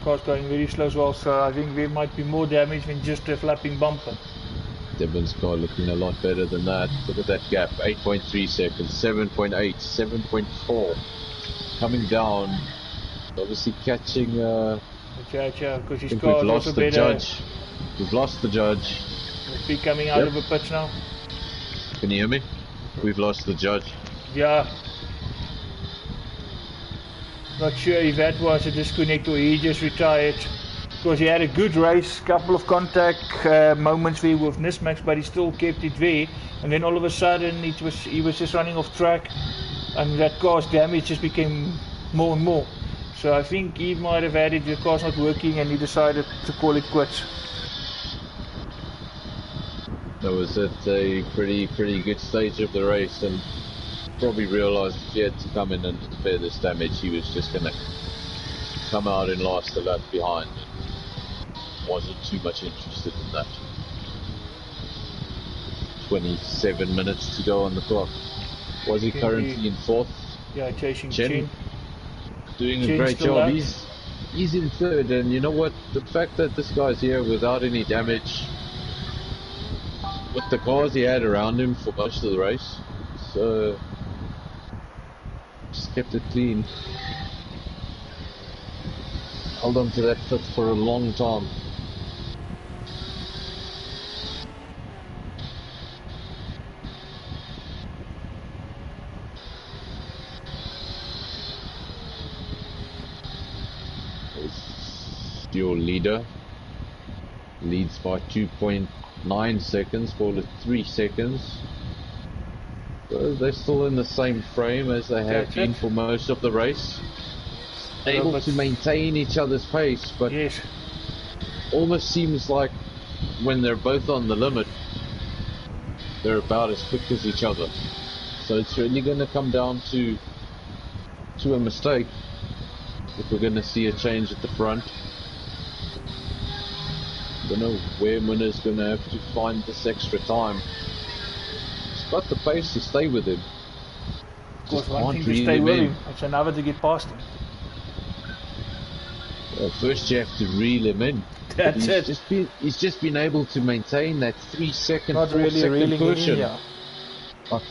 Car's going very slow as well, so I think there might be more damage than just a flapping bumper. Devon's car looking a lot better than that. Look at that gap. 8.3 seconds, 7.8, 7.4. Coming down. Obviously catching. The judge, because I his think car we've is lost also the better. judge. We've lost the judge. Must be coming out Yep. of the pitch now. Can you hear me? We've lost the judge. Yeah. Not sure if that was a disconnect or he just retired. Because he had a good race, couple of contact moments there with Nismax, but he still kept it there. And then all of a sudden he was just running off track, and that car's damage just became more and more. So I think he might have had it, the car's not working, and he decided to call it quits. That was at a pretty good stage of the race, and probably realised if he had to come in and repair this damage, he was just going to come out and last a lap behind. Wasn't too much interested in that. 27 minutes to go on the clock. Was he currently in 4th? Yeah, chasing Chen. Chen. Doing a Chen's great still job. out. He's in 3rd, and you know what? The fact that this guy's here without any damage, with the cars he had around him for most of the race, so just kept it clean. Held on to that 5th for a long time. Your leader leads by 2.9 seconds, call it 3 seconds. So they're still in the same frame as they have been for most of the race. Able to maintain each other's pace, but yes, almost seems like when they're both on the limit, they're about as quick as each other. So it's really going to come down to a mistake if we're going to see a change at the front. I don't know where Munna's going to have to find this extra time. He's got the pace to stay with him. Of course, one thing to stay with him, it's another to get past him. Well, first you have to reel him in. That's it. He's just been able to maintain that 3 second, Not 4 really second reeling cushion in, yeah.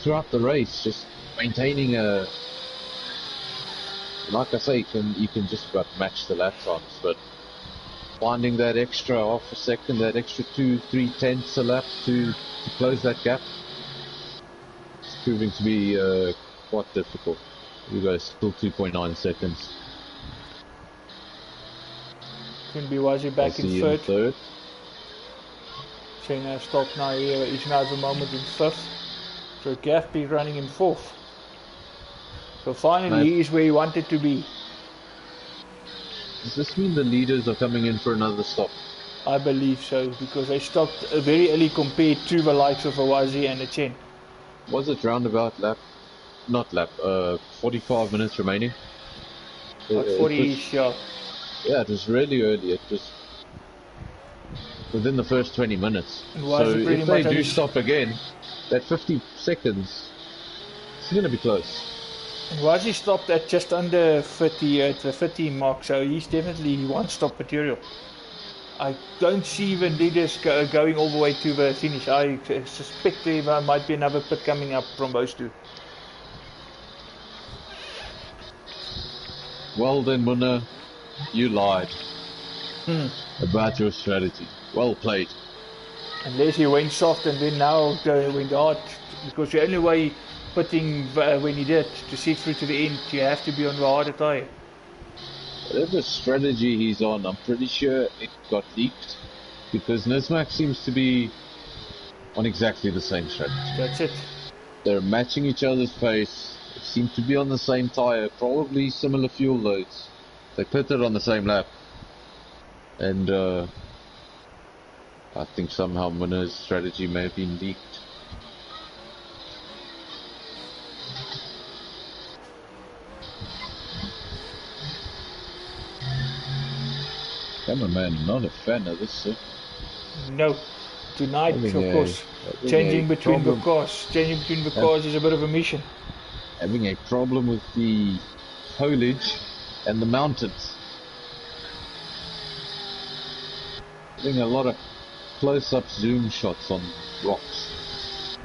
Throughout the race, just maintaining a. Like I say, you can just about match the lap times, but finding that extra half a second, that extra 2-3 tenths a lap to close that gap, it's proving to be quite difficult. You guys still 2.9 seconds. Can be Wazi back in third. China stopped now here, he's now at the moment in fifth. So Gaffby running in fourth. So finally he is where he wanted to be. Does this mean the leaders are coming in for another stop? I believe so, because they stopped very early compared to the likes of Awazi and Chen. Was it roundabout 45 minutes remaining? 40-ish, yeah. Yeah, it was really early. It was within the first 20 minutes. So if they do stop again, that 50 seconds, it's going to be close. And Wazi stopped at just under 30 at the 50 mark, so he's definitely one-stop material. I don't see the leaders going all the way to the finish. I suspect there might be another pit coming up from those two. Well then, Munna, you lied about your strategy. Well played. Unless he went soft and then now went hard, because the only way putting when he did to see through to the end, you have to be on the harder tyre. Whatever strategy he's on, I'm pretty sure it got leaked, because Nismak seems to be on exactly the same strategy. That's it. They're matching each other's pace. They seem to be on the same tyre, probably similar fuel loads. They pitted on the same lap, and I think somehow Munna's strategy may have been leaked. Come on, man, I'm not a fan of this, sir. No. Tonight, of course, changing between the cars. Changing between the cars is a bit of a mission. Having a problem with the foliage and the mountains. Getting a lot of close-up zoom shots on rocks.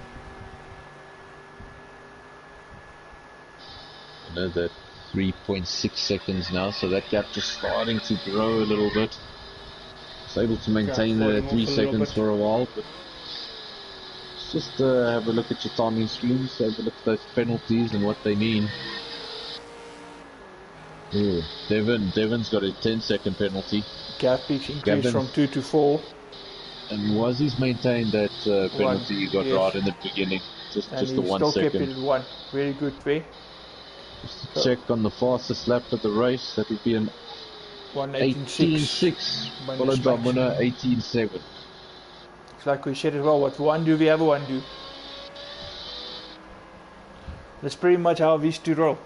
I know that 3.6 seconds now, so that gap just starting to grow a little bit. It's able to maintain the 3 seconds for a while, but just have a look at your timing screens, have a look at those penalties and what they mean. Ooh, Devon's got a 10-second penalty. Gaffby's increased from 2 to 4. And Wazi's maintained that penalty he got right in the beginning, just the 1 second. Still kept it at 1. Very good way. Just to check on the fastest lap of the race, that would be an 18.6, followed by Munna 18.7. It's like we said as well, what one do, the other one do. That's pretty much how these two roll.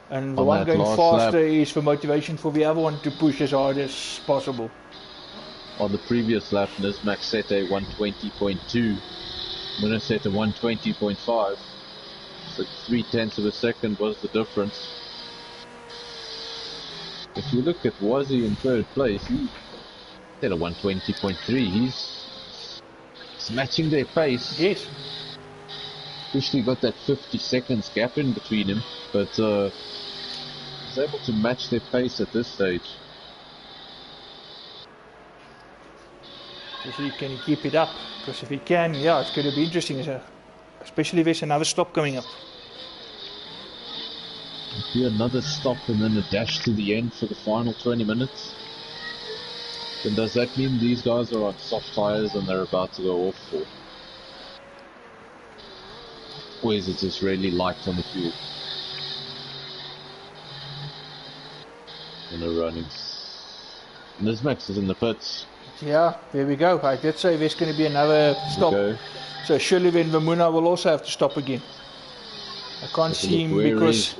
And the one going faster is for motivation for the other one to push as hard as possible. On the previous lap, Nismak set a 120.2, Munna set a 120.5. So 0.3 of a second was the difference. If you look at Wazi in third place, he set a 120.3. He's matching their pace. Yes. Officially got that 50 seconds gap in between him, but he's able to match their pace at this stage. So can he keep it up? Because if he can, yeah, it's going to be interesting, especially if there's another stop coming up. Be another stop and then a dash to the end for the final 20 minutes. Then does that mean these guys are on soft tyres and they're about to go off for? Or is it just really light on the fuel? And the running. Nismax is in the pits. Yeah, there we go. I did say there's going to be another stop. So surely then Vamuna will also have to stop again. I can't see him because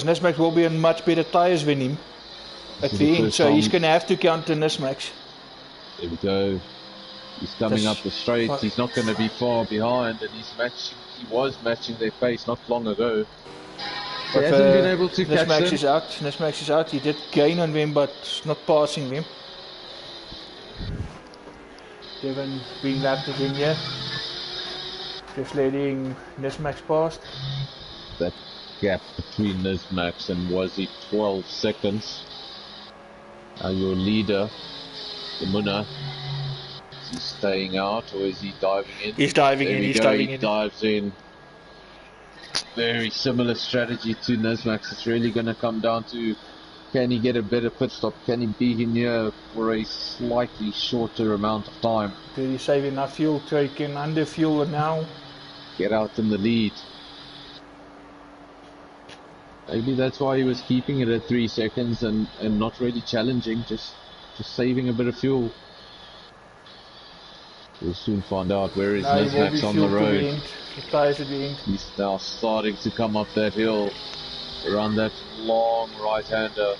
Nismax will be on much better tyres than him at the end. So he's going to have to counter Nismax. There we go. He's coming up the straight. He's not going to be far behind, and he was matching their pace not long ago. But he hasn't been able to catch them. Nismax is out. He did gain on them, but not passing them. Devin being lapped again here. Just letting Nismax past. That gap between Nismax and Wazzy, 12 seconds. Now your leader, Muna, is he staying out or is he diving in? He's diving in. He dives in. Very similar strategy to Nismax. It's really going to come down to, can he get a better pit stop? Can he be in here for a slightly shorter amount of time? Did he save enough fuel so he can under-fuel now? Get out in the lead. Maybe that's why he was keeping it at 3 seconds and not really challenging, just saving a bit of fuel. We'll soon find out. Where is Nismax on the road. The tyres at the end. He's now starting to come up that hill around that long right-hander.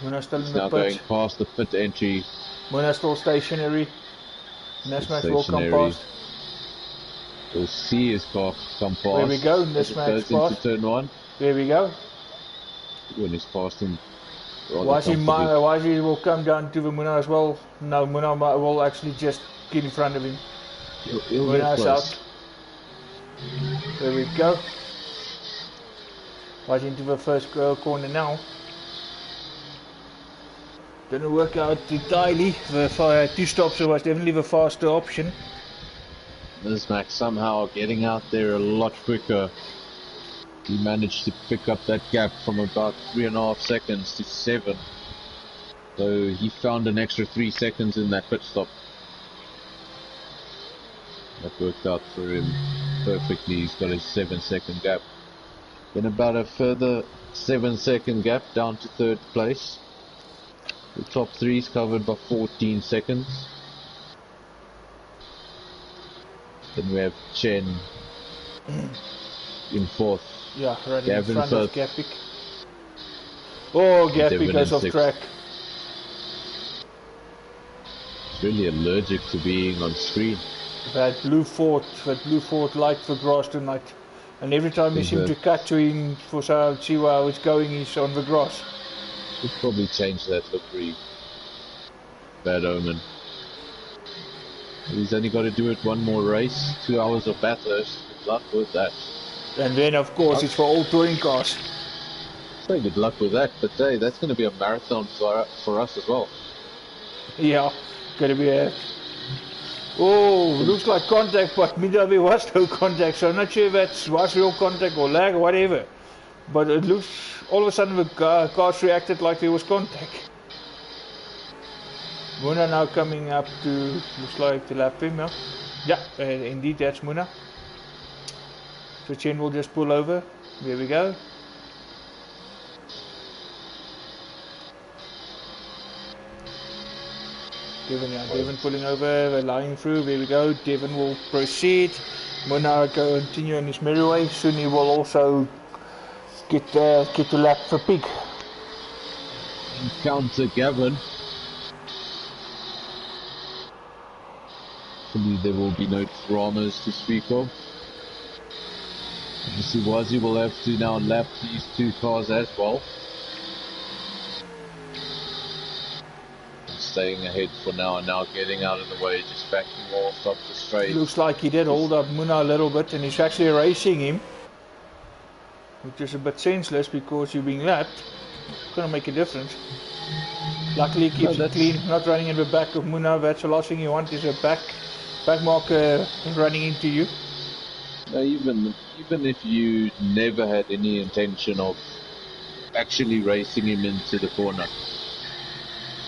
Muna's still in the now pit. Going past the pit entry. Muna's still stationary. Nismax will come past. We'll see his car come past. There we go, Nismax goes into turn 1. There we go. When he's past him. Wazi will come down to the Muna as well. No, Muna will actually just get in front of him. Muna's out. There we go. Right into the first corner now. Didn't work out entirely. The 2 stops was definitely the faster option. Nismax somehow getting out there a lot quicker. He managed to pick up that gap from about 3.5 seconds to 7. So he found an extra 3 seconds in that pit stop. That worked out for him perfectly. He's got a 7-second gap. Then about a further 7-second gap down to 3rd place. The top 3 is covered by 14 seconds. Then we have Chen in 4th. Yeah, right Gavin in front of Gapik. Oh, Gapik goes off track. He's really allergic to being on screen. That blue Ford liked the grass tonight. And every time we seem to cut to him for see how it's going, he's on the grass. Should probably change that livery. Bad omen. He's only got to do it one more race. 2 hours of Bathurst. Good luck with that. And then of course it's for all touring cars. So good luck with that, but hey, that's going to be a marathon for us as well. Yeah, going to be a... Oh, looks like contact, but there was no contact, so I'm not sure if that was real contact or lag or whatever. But it looks, all of a sudden the cars reacted like there was contact. Muna now coming up to, looks like the lap him, yeah, indeed that's Muna. So Chen will just pull over, there we go. Devin pulling over, allowing through, there we go. Devin will proceed. Muna continue on his merry way. Soon he will also get to lap for Pig. Encounter Gavin. Hopefully there will be no dramas to speak of. Obviously Wazi will have to now lap these 2 cars as well. Staying ahead for now and now getting out of the way, just backing off up the straight. Looks like he did hold up Muna a little bit and he's actually racing him. Which is a bit senseless because you're being lapped. It's going to make a difference. Luckily he keeps it clean, not running in the back of Muna. That's the last thing you want is a back marker running into you. Even if you never had any intention of actually racing him into the corner,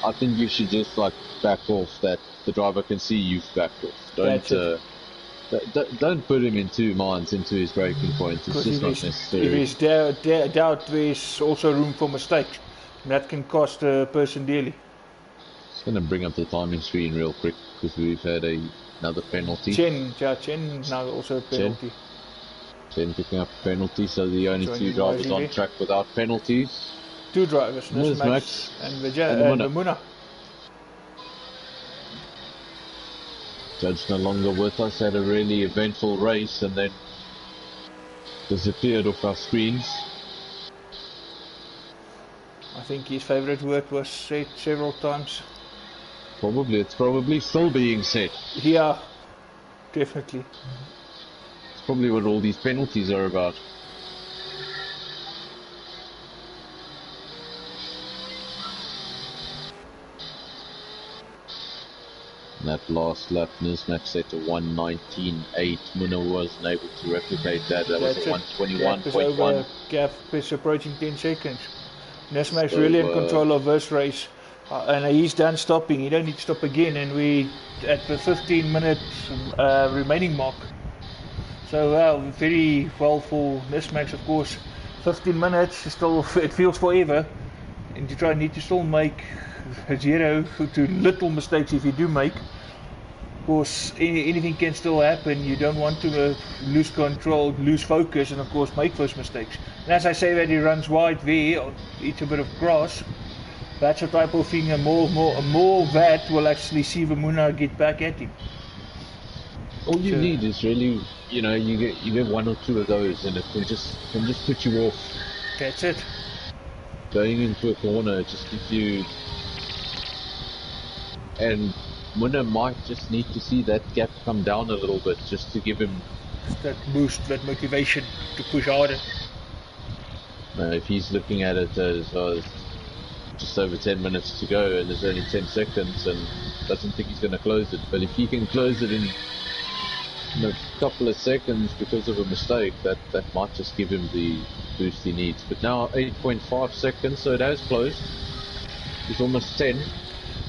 I think you should just like back off, that the driver can see you've backed off. Don't put him in 2 minds into his breaking point. It's just not necessary. If there's doubt, there's also room for mistakes. And that can cost a person dearly. Just going to bring up the timing screen real quick because we've had another penalty. Chen now also a penalty. Chen picking up a penalty, so the only 2 drivers on track without penalties. 2 drivers, Nismax and Vamuna. Judge no longer with us, had a really eventful race and then disappeared off our screens. I think his favourite word was said several times. It's probably still being said. Yeah, definitely. It's probably what all these penalties are about. That last lap, Nismax set to 1:19.8. Muna wasn't able to replicate that. That was a 1:21.1. Gap is approaching 10 seconds. Nismax really in control of this race. And he's done stopping. He don't need to stop again. And we at the 15-minute remaining mark. So very well for Nismax, of course. 15 minutes, still it feels forever. And you need to still make 0 to little mistakes if you do make. Of course, anything can still happen. You don't want to lose control, lose focus, and of course make those mistakes. And as I say that he runs wide there, it's a bit of grass. That's the type of thing. More that will actually see Vamuna get back at him. All you need is really, you get 1 or 2 of those, and it can just put you off. That's it. Going into a corner just gives you, and Muna might just need to see that gap come down a little bit just to give him that boost, that motivation to push harder. If he's looking at it as just over 10 minutes to go and there's only 10 seconds and doesn't think he's going to close it, but if he can close it in a couple of seconds because of a mistake, that might just give him the boost he needs. But now 8.5 seconds, so it has closed. It's almost 10.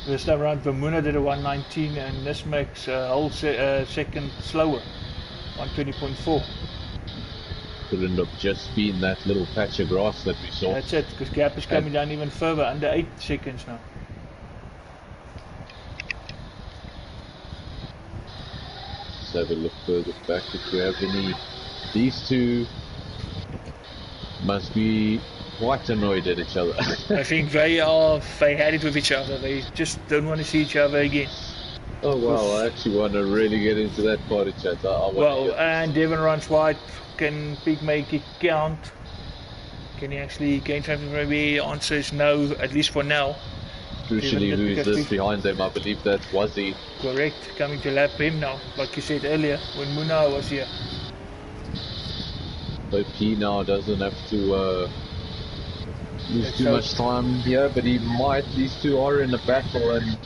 This time around Vamuna did a 1:19 and Nismax a whole second slower, 1:20.4. Could end up just being that little patch of grass that we saw. That's it, because gap is coming down even further, under 8 seconds now. Let's have a look further back if we have any. These 2 must be quite annoyed at each other. I think they had it with each other. They just don't want to see each other again. Oh wow, I actually want to really get into that part of chat. And Devon runs wide. Can Pig make it count? Can he actually gain something? Maybe the answer is no, at least for now. Crucially, who is this behind them? I believe that's Wazzy. Correct, coming to lap him now, like you said earlier, when Muna was here. Hope he now doesn't have to lose too much time here, but he might. These 2 are in a battle and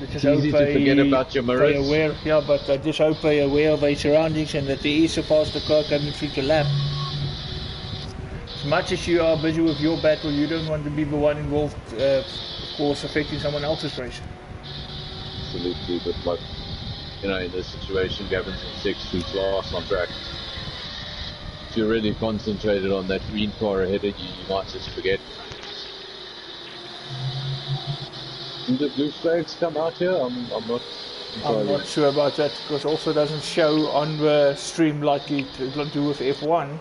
it's easy to forget about your mirrors. Yeah, but I just hope they're aware of their surroundings and that there is a faster car coming through the lap. As much as you are busy with your battle, you don't want to be the one involved, of course, affecting someone else's race. Absolutely, but like, in this situation, Gavin's in 6th, who's last on track. If you're really concentrated on that green car ahead of you, you might just forget. Do the blue flags come out here? I'm not sure about that, because also doesn't show on the stream like it will do with F1.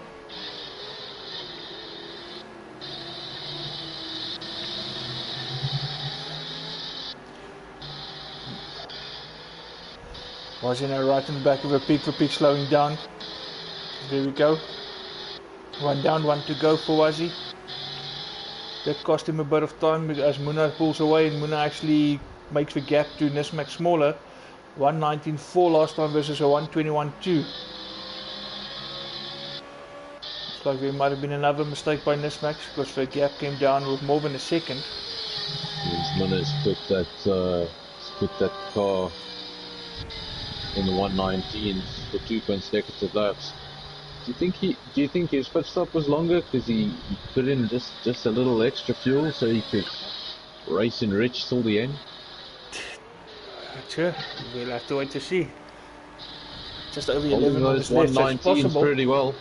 Was in a right in the back of a Pig for Pig slowing down. There we go. 1 down, 1 to go for Wazzy. That cost him a bit of time as Muna pulls away and Muna actually makes the gap to Nismax smaller. 1:19.4 last time versus a 1:21.2. Looks like there might have been another mistake by Nismax because the gap came down with more than a second. Muna's put that car in the 1:19 for 2 consecutive laps. Do you think his pit stop was longer because he put in just a little extra fuel so he could race and rich till the end? Sure, we'll have to wait to see. just over Holding 11 minutes those left, so it's 119s possible. pretty well.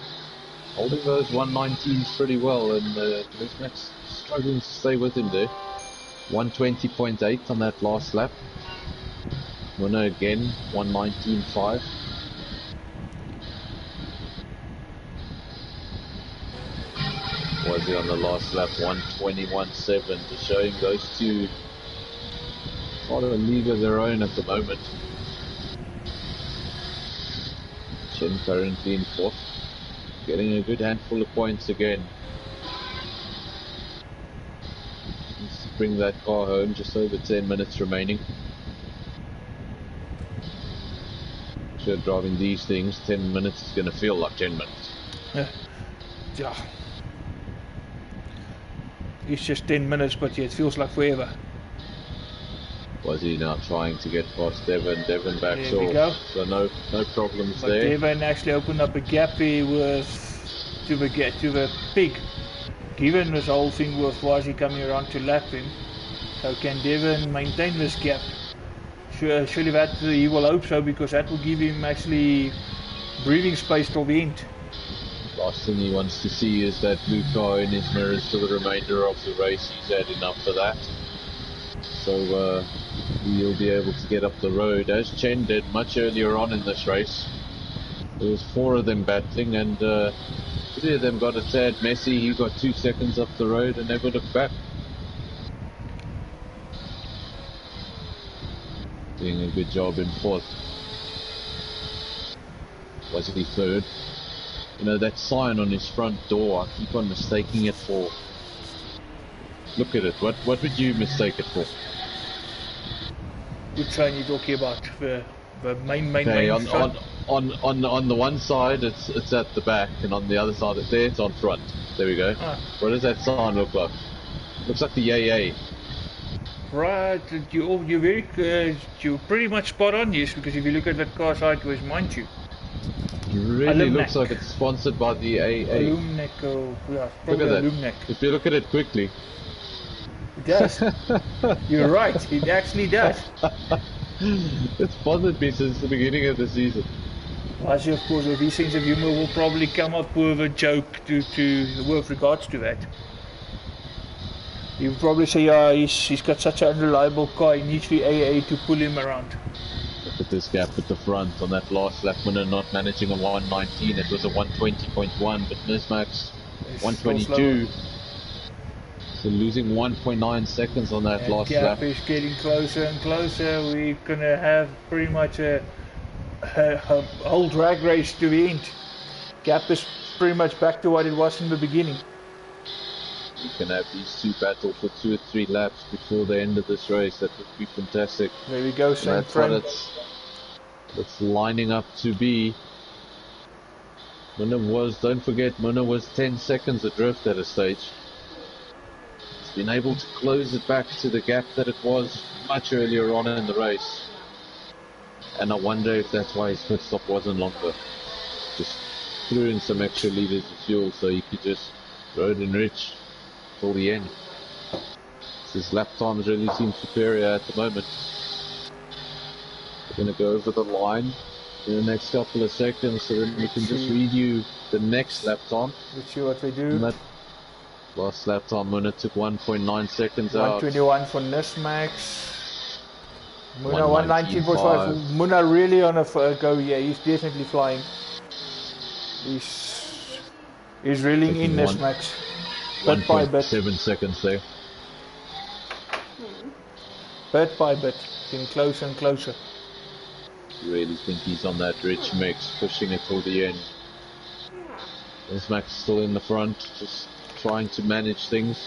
Holding those 119s pretty well, and Max struggling to stay with him there. 120.8 on that last lap. Winner again, 119.5. Was he on the last lap? 121.7. Just showing those two quite a league of their own at the moment. Chen currently in 4th, getting a good handful of points again. Needs to bring that car home, just over 10 minutes remaining. Sure, driving these things, 10 minutes is going to feel like 10 minutes. Yeah. It's just 10 minutes, but yeah, it feels like forever. Was he now trying to get past Devon? Devon backs There we off, go. so no problems But there. Devon actually opened up a gap here to the pig. Given this whole thing with Wazi coming around to lap him, so can Devon maintain this gap? Surely that he will hope so, because that will give him actually breathing space till the end. Last thing he wants to see is that blue car in his mirrors for the remainder of the race. He's had enough for that. So he'll be able to get up the road, as Chen did much earlier on in this race. There was 4 of them battling, and 3 of them got a tad messy. He got 2 seconds up the road and never looked back. Doing a good job in 4th. Was he 3rd? You know, that sign on his front door, I keep on mistaking it for... Look at it, what would you mistake it for? Which sign are you talking about? The main Okay, sign? on the one side it's at the back, and on the other side it's on front. There we go. What does that sign look like? Looks like the yay. Right, you're pretty much spot on, yes, because if you look at that car sideways, mind you. It really looks like it's sponsored by the AA. Alumnec, yeah, Look at that. Alumnec. If you look at it quickly. It does. You're right, it actually does. It's bothered me since the beginning of the season. As of course, with these things of humour, will probably come up with a joke with regards to that. He would probably say, yeah, he's got such an unreliable car, he needs the AA to pull him around. Look at this gap at the front on that last lap winner, not managing a 119. It was a 120.1, but Nismax 122. So losing 1.9 seconds on that last lap. The gap is getting closer and closer. We're gonna have pretty much a whole drag race to the end. Gap is pretty much back to what it was in the beginning. We can have these two battle for 2 or 3 laps before the end of this race. That would be fantastic. There we go, same that's friend. what it's lining up to be. Don't forget, Mona was 10 seconds adrift at a stage. He's been able to close it back to the gap that it was much earlier on in the race. And I wonder if that's why his pit stop wasn't longer. Just threw in some extra liters of fuel so he could just road enrich till the end. His lap times really seem superior at the moment. We're going to go over the line in the next couple of seconds, so then we can just read you the next lap time. Let's see what they do. And that last lap time when it took 1.9 seconds out. 121 for Nismax. Muna 119.5. Muna really on a go. Yeah, he's definitely flying. He's reeling in Nismax. Bit by bit. 7 seconds there. Bit by bit, getting closer and closer. Really think he's on that rich mix, pushing it till the end. Nismax still in the front, just trying to manage things.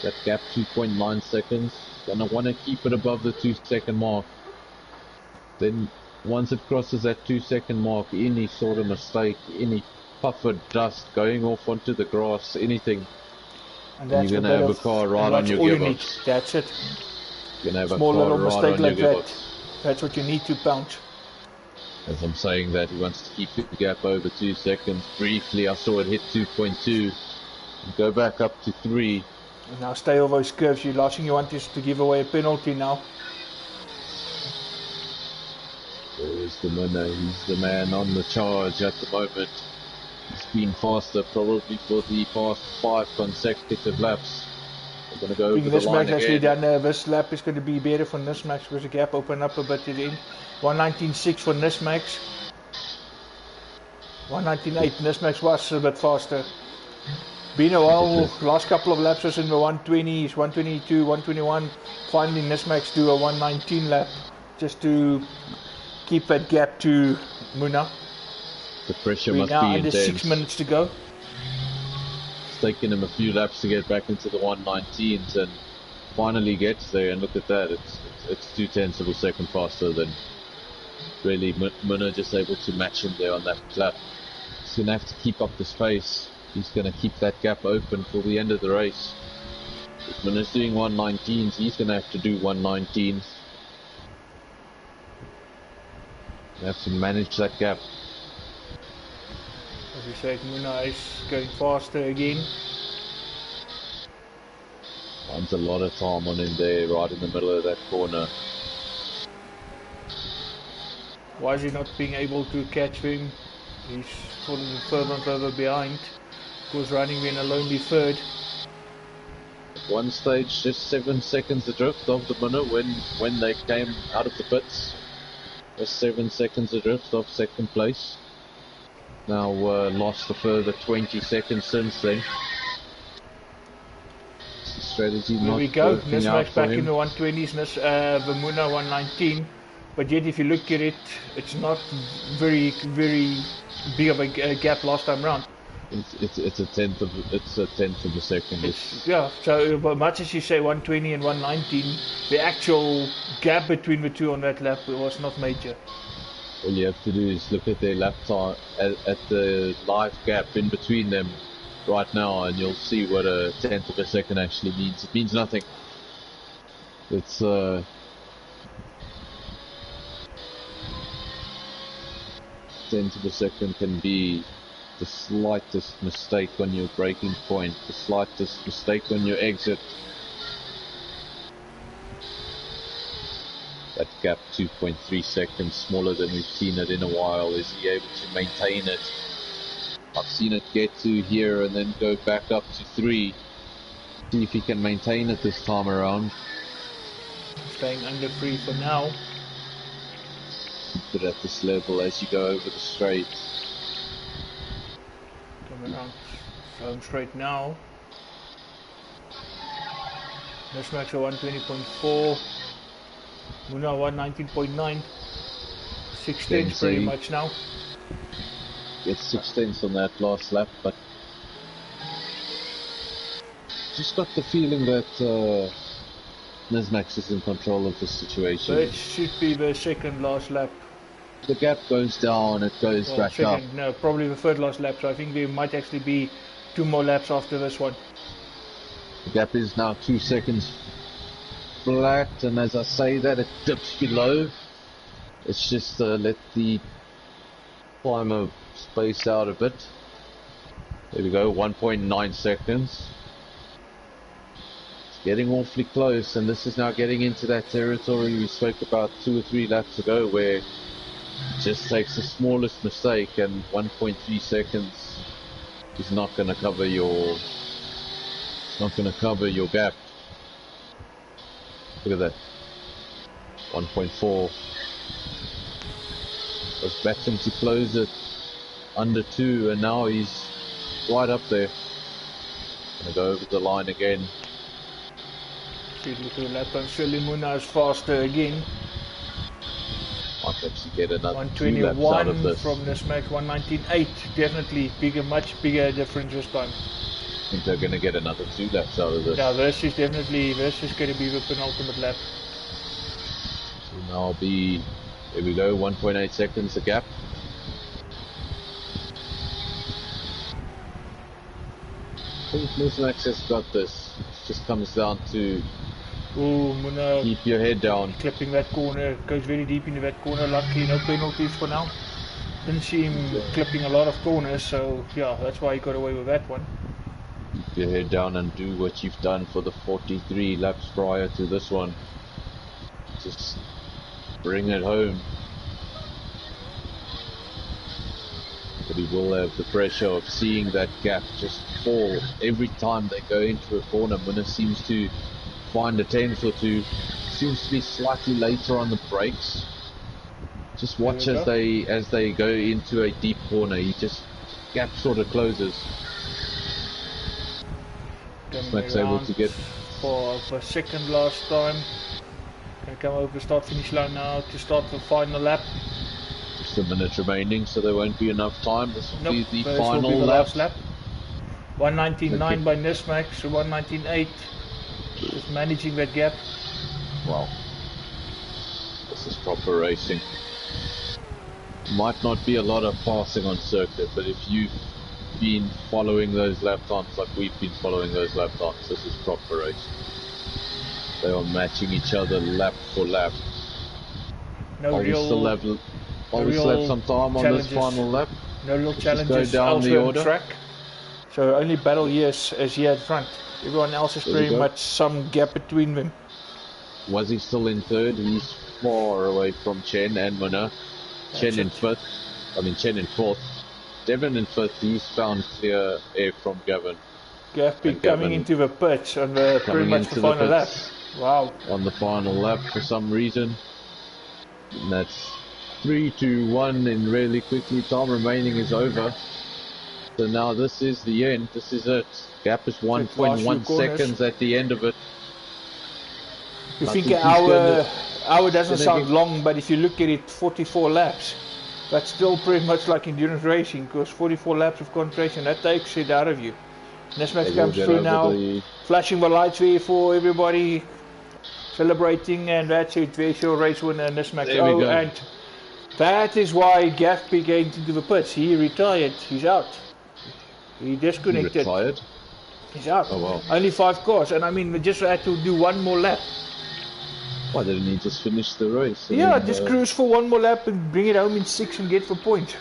That gap 2.9 seconds. Gonna want to keep it above the 2-second mark. Then once it crosses that 2-second mark, any sort of mistake, any puff of dust going off onto the grass, anything, And you're gonna have a car right on your gearbox. That's it. You're gonna have a Small car little right mistake on like your that. gearbox. That's what you need to pounce. As I'm saying that, he wants to keep the gap over 2 seconds. Briefly, I saw it hit 2.2. Go back up to 3. And now stay over those curves. The last thing you want is to give away a penalty now. There's the winner. He's the man on the charge at the moment. He's been faster probably for the past 5 consecutive laps. We're going to go over the line actually again. done, this lap is going to be better for Nismax because the gap opened up a bit at the end. 119.6 for Nismax. 119.8. Nismax was a bit faster. Been a while, last couple of laps was in the 120s, 122, 121. Finally Nismax do a 119 lap just to keep that gap to Muna. The pressure We're must now be under intense. 6 minutes to go. It's taken him a few laps to get back into the 119s and finally gets there, and look at that, it's 0.2 of a second faster than really Muna, just able to match him there on that lap. He's going to have to keep up the space. He's going to keep that gap open for the end of the race. If Muna's doing 119s, he's going to have to do 119s. You have to manage that gap. As you said, Muna is going faster again. Finds a lot of time on him there, right in the middle of that corner. Why is he not being able to catch him? He's falling further and further behind. Of course, running in a lonely third. At one stage, just 7 seconds adrift of the Muna when they came out of the pits. Just 7 seconds adrift of second place. Now lost a further 20 seconds since then. The strategy Here not we go. working out Nismax for back in him. the 120s. Muna 119. But yet, if you look at it, it's not very big of a gap last time round. It's a tenth of a second. Yeah. So much as you say 120 and 119, the actual gap between the two on that lap was not major. All you have to do is look at their lap time at the live gap in between them right now, and you'll see what a tenth of a second actually means. It means nothing. It's tenth of a second can be the slightest mistake on your braking point, the slightest mistake on your exit. That gap 2.3 seconds smaller than we've seen it in a while. Is he able to maintain it? I've seen it get to here and then go back up to 3. See if he can maintain it this time around. Staying under 3 for now. Keep it at this level as you go over the straight. Coming around home straight now. Nismax 120.4. Muna 119.9. 6 tenths pretty much now. Gets 6 tenths on that last lap, but just got the feeling that Nismax is in control of the situation. So it should be the second last lap. The gap goes down, it goes back up. No, probably the third last lap. So I think there might actually be 2 more laps after this one. The gap is now 2 seconds flat, and as I say that, it dips below. It's just let the climber space out a bit. There we go, 1.9 seconds. It's getting awfully close, and this is now getting into that territory we spoke about 2 or 3 laps ago, where it just takes the smallest mistake, and 1.3 seconds is not going to cover your gap. Look at that. 1.4. Was battling to close it under 2, and now he's right up there. Gonna go over the line again. Look at the lap and surely Muna is faster again. Might actually get another 2 laps out of 121 this. from Nismax 119.8. Definitely bigger, much bigger difference this time. I think they're gonna get another 2 laps out of this. Yeah, this is going to be the penultimate lap. So now I'll be, there we go, 1.8 seconds a gap. I think Nismax has got this. It just comes down to Muna keep your head down. clipping that corner, goes very deep into that corner. Luckily no penalties for now. Didn't see him clipping a lot of corners, so yeah, that's why he got away with that one. Keep your head down and do what you've done for the 43 laps prior to this one. Just bring it home. but he will have the pressure of seeing that gap just fall every time they go into a corner. Munna seems to find a tenth or two, seems to be slightly later on the brakes. Just watch as they go into a deep corner, he just gap sort of closes. Smack's able to get for second last time. Gonna come over start finish line now to start the final lap. Just a minute remaining, so there won't be enough time. This will be the final will be the lap. last lap. 1:19.9 by Nismac, so 1:19.8. Just managing that gap. Wow. This is proper racing. Might not be a lot of passing on circuit, but if you've been following those lap times like we've been following those lap times, this is proper racing. They are matching each other lap for lap. We still have some time on this final lap. No real challenges go down the order. Track. So only battle is here at front. Everyone else is pretty much some gap between them. Was he still in third? He's far away from Chen and Munna. Chen in fourth. Devin in fifth. He's found clear air from Gavin. Gaffy coming into the pits on the pretty much the final lap. Wow. On the final lap for some reason. And that's 3-2-1 in really quickly. Time remaining is over. So now this is the end. This is it. Gap is 1.1 seconds at the end of it. You think an hour doesn't sound long, but if you look at it, 44 laps, that's still pretty much like endurance racing, because 44 laps of concentration, that takes it out of you. Nismac comes through now, flashing the lights here for everybody, celebrating, and that's it. There's your race winner, Nismac. There we go. And that is why Gaffy came into the pits. He retired. He's out. He disconnected. He retired? He's out. Oh wow. Only 5 cars, and I mean, we just had to do one more lap. Why didn't he just finish the race? Just cruise for one more lap and bring it home in 6 and get the point.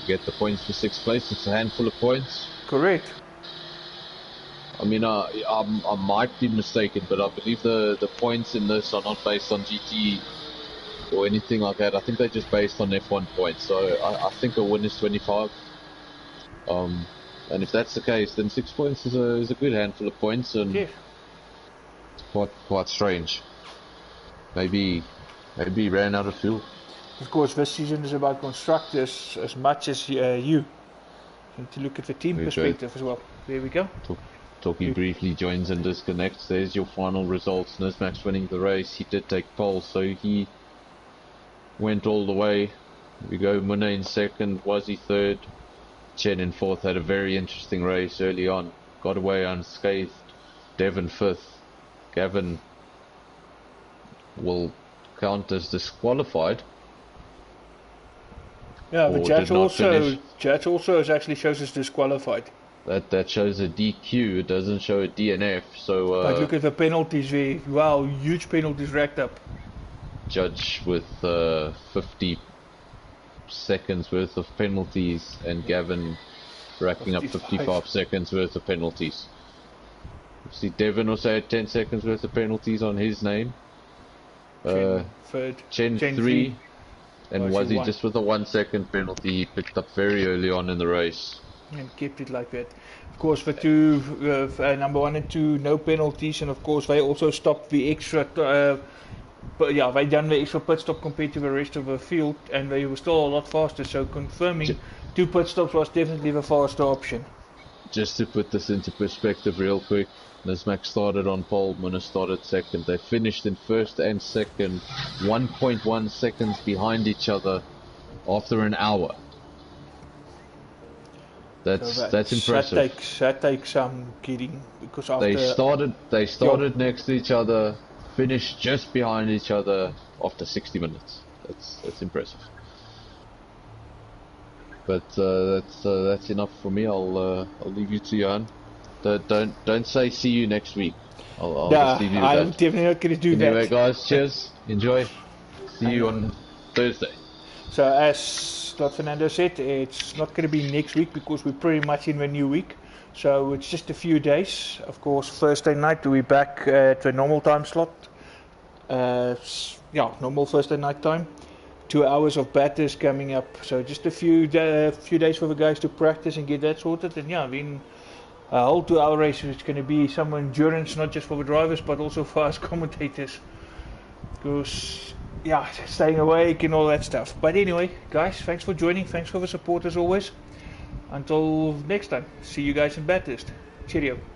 Get the points for 6th place. It's a handful of points. Correct. I mean, I might be mistaken, but I believe the points in this are not based on GT or anything like that. I think they're just based on F1 points. So I think a win is 25. And if that's the case, then 6 points is a good handful of points, and it's quite strange. Maybe he ran out of fuel. Of course, this season is about constructors as much as you. You need to look at the team perspective as well. There we go. Talking briefly joins and disconnects. There's your final results. Nismac's winning the race. He did take pole, so he went all the way. Here we go. Munna in second. Wazzy third. Chen in fourth. Had a very interesting race early on. Got away unscathed. Devin fifth. Gavin will count as disqualified. Yeah, the judge also actually shows us disqualified. That shows a DQ. It doesn't show a DNF. So. But look at the penalties there. Wow, huge penalties racked up. Judge with 50 seconds worth of penalties, and Gavin racking 55. Up 55 seconds worth of penalties. See, Devin also had 10 seconds worth of penalties on his name. Chen 3. And Wazzy just with a 1 second penalty he picked up very early on in the race. And kept it like that. Of course, for two, number 1 and 2, no penalties, and of course they also stopped the extra. But yeah, they done the extra pit stop compared to the rest of the field, and they were still a lot faster. So confirming 2 pit stops was definitely the faster option. Just to put this into perspective real quick, Nismac started on pole, Munna started second. They finished in first and second, 1.1 seconds behind each other after an hour. That's impressive. That takes some kidding, because after they started next to each other, finished just behind each other after 60 minutes. That's impressive. But that's enough for me. I'll leave you to Jan. Don't say see you next week. I'll just leave you with I'm that. definitely not going to do that. Anyway, guys, cheers. Enjoy. See you on Thursday. So as Fernando said, it's not going to be next week because we're pretty much in the new week. So it's just a few days. Of course, Thursday night we'll be back at the normal time slot. Normal Thursday night time. 2 hours of Bathurst coming up. So just a few days for the guys to practice and get that sorted. And yeah, then a whole 2 hour race, which is going to be some endurance, not just for the drivers, but also for us commentators. Because, yeah, staying awake and all that stuff. But anyway, guys, thanks for joining. Thanks for the support as always. Until next time, see you guys in Bathurst. Cheerio.